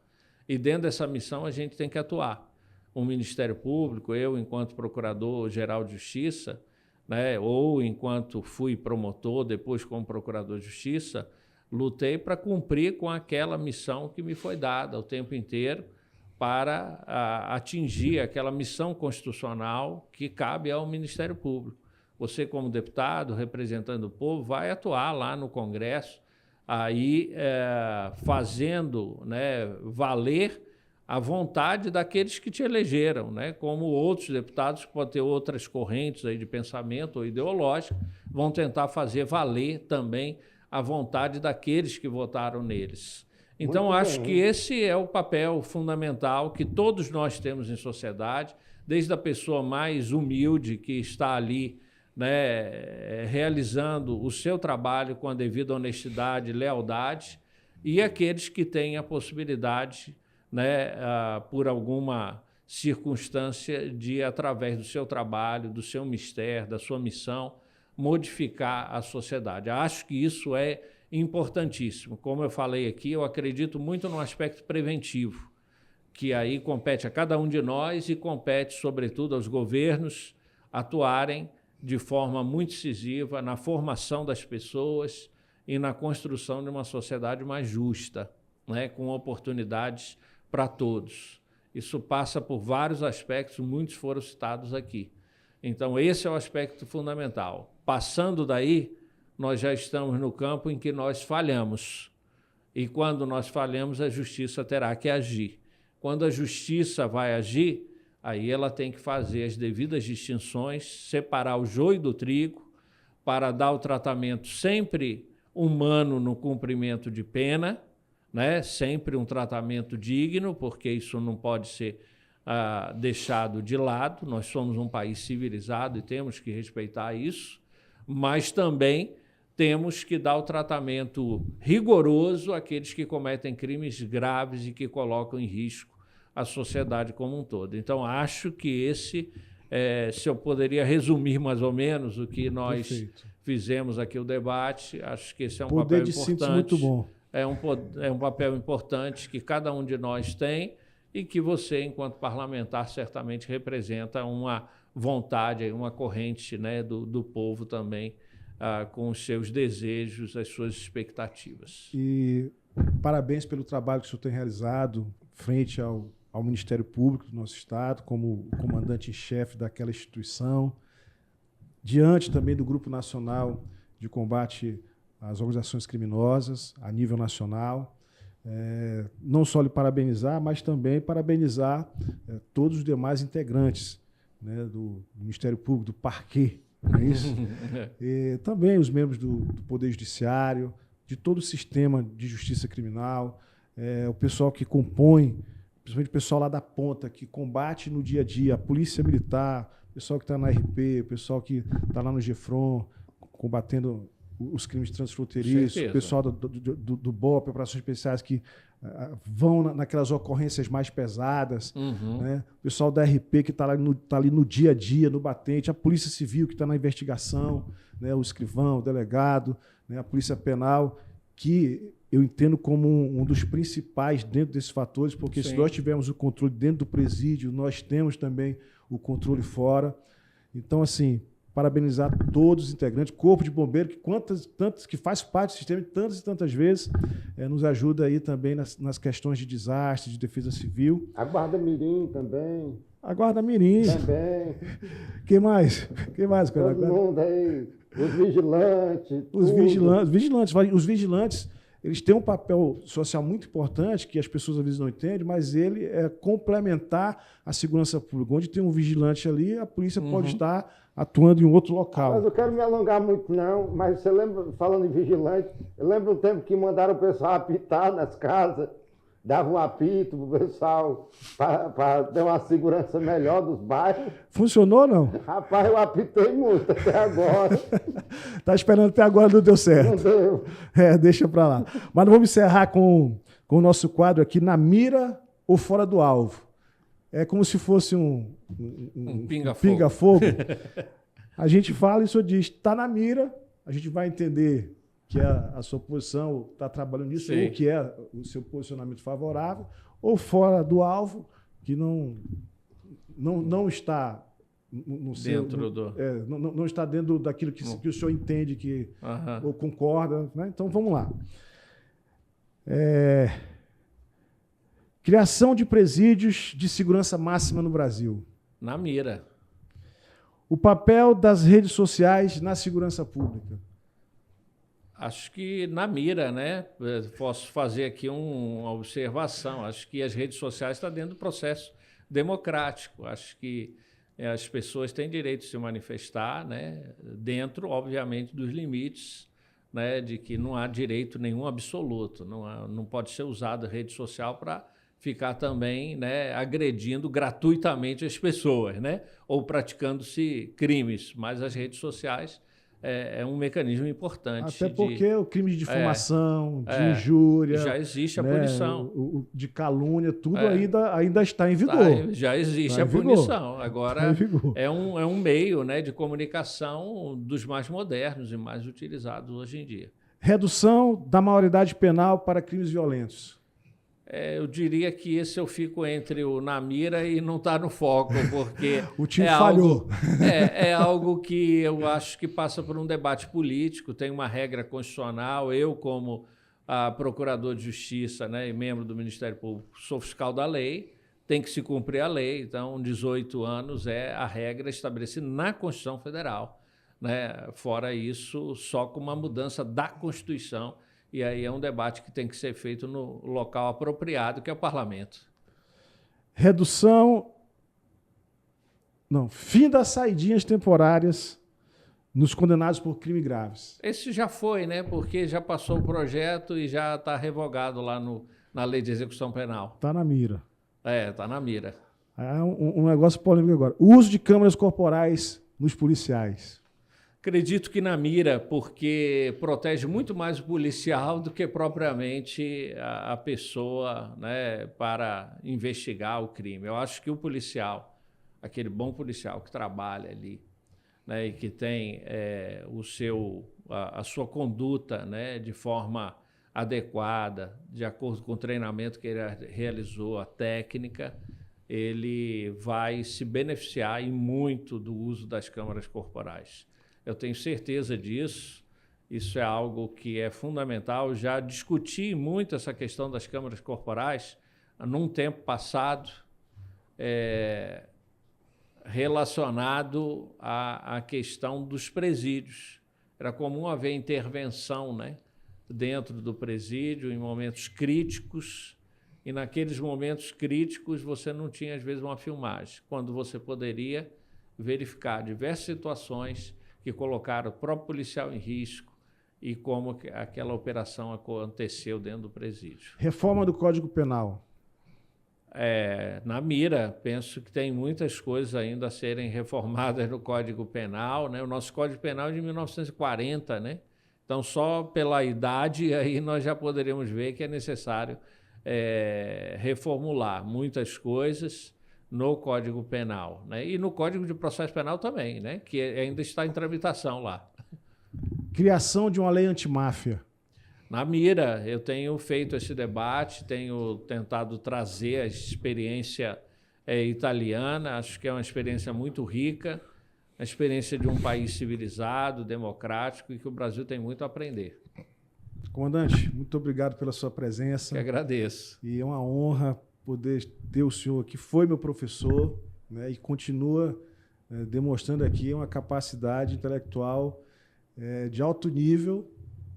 S3: E dentro dessa missão a gente tem que atuar. O Ministério Público, eu, enquanto Procurador-Geral de Justiça, né, ou enquanto fui promotor, depois como Procurador de Justiça, lutei para cumprir com aquela missão que me foi dada o tempo inteiro para atingir aquela missão constitucional que cabe ao Ministério Público. Você, como deputado, representando o povo, vai atuar lá no Congresso, aí fazendo, né, valer a vontade daqueles que te elegeram, né? Como outros deputados que podem ter outras correntes aí de pensamento ou ideológico, vão tentar fazer valer também a vontade daqueles que votaram neles. Então,
S2: Muito
S3: acho
S2: bem.
S3: que esse é o papel fundamental que todos nós temos em sociedade, desde a pessoa mais humilde que está ali, né, realizando o seu trabalho com a devida honestidade e lealdade, e aqueles que têm a possibilidade, né, por alguma circunstância de, através do seu trabalho, do seu mistério, da sua missão, modificar a sociedade. Acho que isso é importantíssimo. Como eu falei aqui, eu acredito muito no aspecto preventivo, que aí compete a cada um de nós e compete, sobretudo, aos governos atuarem de forma muito incisiva na formação das pessoas e na construção de uma sociedade mais justa, né, com oportunidades para todos. Isso passa por vários aspectos, muitos foram citados aqui. Então, esse é o aspecto fundamental. Passando daí, nós já estamos no campo em que nós falhamos. E quando nós falhamos, a justiça terá que agir. Quando a justiça vai agir, aí ela tem que fazer as devidas distinções, separar o joio do trigo, para dar o tratamento sempre humano no cumprimento de pena, né? Sempre um tratamento digno, porque isso não pode ser deixado de lado. Nós somos um país civilizado e temos que respeitar isso, mas também temos que dar o tratamento rigoroso àqueles que cometem crimes graves e que colocam em risco a sociedade como um todo. Então, acho que esse, se eu poderia resumir mais ou menos o que nós
S1: Perfeito.
S3: fizemos aqui o debate, acho que esse é um
S1: Poder
S3: papel
S1: de
S3: importante.
S1: síntese muito bom.
S3: É um papel importante que cada um de nós tem e que você, enquanto parlamentar, certamente representa uma vontade, uma corrente, né, do povo também, com os seus desejos, as suas expectativas.
S1: E parabéns pelo trabalho que o senhor tem realizado frente ao Ministério Público do nosso Estado, como comandante em chefe daquela instituição. diante também do Grupo Nacional de Combate às Organizações Criminosas, a nível nacional. Não só lhe parabenizar, mas também parabenizar todos os demais integrantes, né, do Ministério Público, do Parquet, não é isso? E também os membros do Poder Judiciário, de todo o sistema de justiça criminal, o pessoal que compõe, principalmente o pessoal lá da ponta, que combate no dia a dia, a Polícia Militar, o pessoal que está na RP, o pessoal que está lá no GEFRON, combatendo os crimes transfronteiriços, o pessoal do BOP, Operações Especiais, que vão naquelas ocorrências mais pesadas, né? O pessoal da RP que está ali no dia a dia, no batente, a Polícia Civil que está na investigação, né? O escrivão, o delegado, né? A Polícia Penal, que eu entendo como um dos principais dentro desses fatores, porque se nós tivermos o controle dentro do presídio, nós temos também o controle fora. Então, assim, parabenizar todos os integrantes, Corpo de Bombeiro, que faz parte do sistema tantas e tantas vezes, nos ajuda aí também nas questões de desastre, de defesa civil.
S2: A Guarda Mirim também.
S1: A Guarda Mirim.
S2: Também.
S1: Quem mais?
S2: Todo mundo aí. Os vigilantes.
S1: Os vigilantes, eles têm um papel social muito importante, que as pessoas às vezes não entendem, mas ele é complementar a segurança pública. Onde tem um vigilante ali, a polícia pode estar atuando em outro local.
S2: Mas eu quero me alongar muito não, mas você lembra, falando em vigilante, eu lembro um tempo que mandaram o pessoal apitar nas casas, davam um apito para o pessoal, para ter uma segurança melhor dos bairros.
S1: Funcionou ou não?
S2: Rapaz, eu apitei muito até agora.
S1: Tá esperando até agora, não deu certo.
S2: Não deu.
S1: Deixa para lá. Mas vamos encerrar com o nosso quadro aqui, Na Mira ou Fora do Alvo. É como se fosse um pinga-fogo. A gente fala e o senhor diz, está na mira, a gente vai entender que a sua posição está trabalhando nisso, ou que é o seu posicionamento favorável, ou fora do alvo, que não está no seu, não está dentro daquilo que o senhor entende que, ou concorda. Né? Então, vamos lá. Criação de presídios de segurança máxima no Brasil.
S3: Na mira.
S1: O papel das redes sociais na segurança pública.
S3: Acho que na mira, né? Posso fazer aqui uma observação. Acho que as redes sociais estão dentro do processo democrático. Acho que as pessoas têm direito de se manifestar, né? Dentro, obviamente, dos limites, né? De que não há direito nenhum absoluto. Não pode ser usada a rede social para ficar também, né, agredindo gratuitamente as pessoas, né? Ou praticando-se crimes. Mas as redes sociais é um mecanismo importante.
S1: Até porque o crime de difamação, de injúria...
S3: Já existe a punição.
S1: De calúnia, tudo ainda está em vigor.
S3: Já existe a punição. Agora, é um meio, né, de comunicação dos mais modernos e mais utilizados hoje em dia.
S1: Redução da maioridade penal para crimes violentos.
S3: Eu diria que esse eu fico entre o na mira e não está no foco, porque
S1: o time falhou.
S3: É algo que eu acho que passa por um debate político, tem uma regra constitucional. Eu, como procurador de justiça, né, e membro do Ministério Público, sou fiscal da lei, tem que se cumprir a lei. Então, 18 anos é a regra estabelecida na Constituição Federal, né? Fora isso, só com uma mudança da Constituição. E aí é um debate que tem que ser feito no local apropriado, que é o parlamento.
S1: Fim das saidinhas temporárias nos condenados por crimes graves.
S3: Esse já foi, né? Porque já passou o projeto e já está revogado lá na Lei de Execução Penal.
S1: Está na mira.
S3: Está na mira.
S1: Um negócio polêmico agora. O uso de câmeras corporais nos policiais.
S3: Acredito que na mira, porque protege muito mais o policial do que propriamente a pessoa, né, para investigar o crime. Eu acho que o policial, aquele bom policial que trabalha ali, né, e que tem a sua conduta, né, de forma adequada, de acordo com o treinamento que ele realizou, a técnica, ele vai se beneficiar e muito do uso das câmaras corporais. Eu tenho certeza disso, isso é algo que é fundamental. Já discuti muito essa questão das câmaras corporais num tempo passado. relacionado à questão dos presídios. Era comum haver intervenção, né, dentro do presídio em momentos críticos, e naqueles momentos críticos você não tinha, às vezes, uma filmagem, quando você poderia verificar diversas situações que colocaram o próprio policial em risco e como aquela operação aconteceu dentro do presídio.
S1: Reforma do Código Penal.
S3: Na mira, penso que tem muitas coisas ainda a serem reformadas no Código Penal, né? O nosso Código Penal é de 1940, né? Então, só pela idade, aí nós já poderíamos ver que é necessário reformular muitas coisas no Código Penal, né? E no Código de Processo Penal também, né? Que ainda está em tramitação lá.
S1: Criação de uma lei antimáfia.
S3: Na mira, eu tenho feito esse debate, tenho tentado trazer a experiência italiana, acho que é uma experiência muito rica, a experiência de um país civilizado, democrático, e que o Brasil tem muito a aprender.
S1: Comandante, muito obrigado pela sua presença.
S3: Que agradeço.
S1: E é uma honra poder ter o senhor que foi meu professor, né, e continua demonstrando aqui uma capacidade intelectual de alto nível,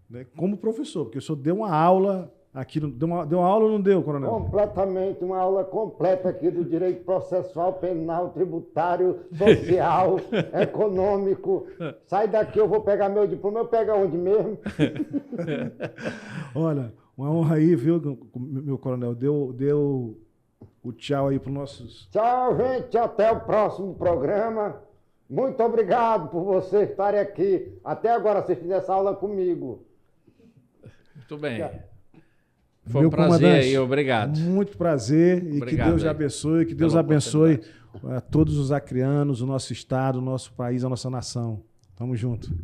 S1: né, como professor, porque o senhor deu uma aula aqui, deu uma aula ou não deu, coronel?
S2: Completamente, uma aula completa aqui do direito processual, penal, tributário, social, econômico. Sai daqui, eu vou pegar meu diploma, eu pego onde mesmo?
S1: Olha, uma honra aí, viu, meu coronel? Deu o tchau aí para os nossos...
S2: Tchau, gente, até o próximo programa. Muito obrigado por vocês estarem aqui. Até agora, assistindo essa aula comigo.
S3: Muito bem. Foi um prazer aí, obrigado.
S1: Muito prazer e
S3: obrigado,
S1: que Deus abençoe, que Deus abençoe a todos os acreanos, o nosso estado, o nosso país, a nossa nação. Tamo junto.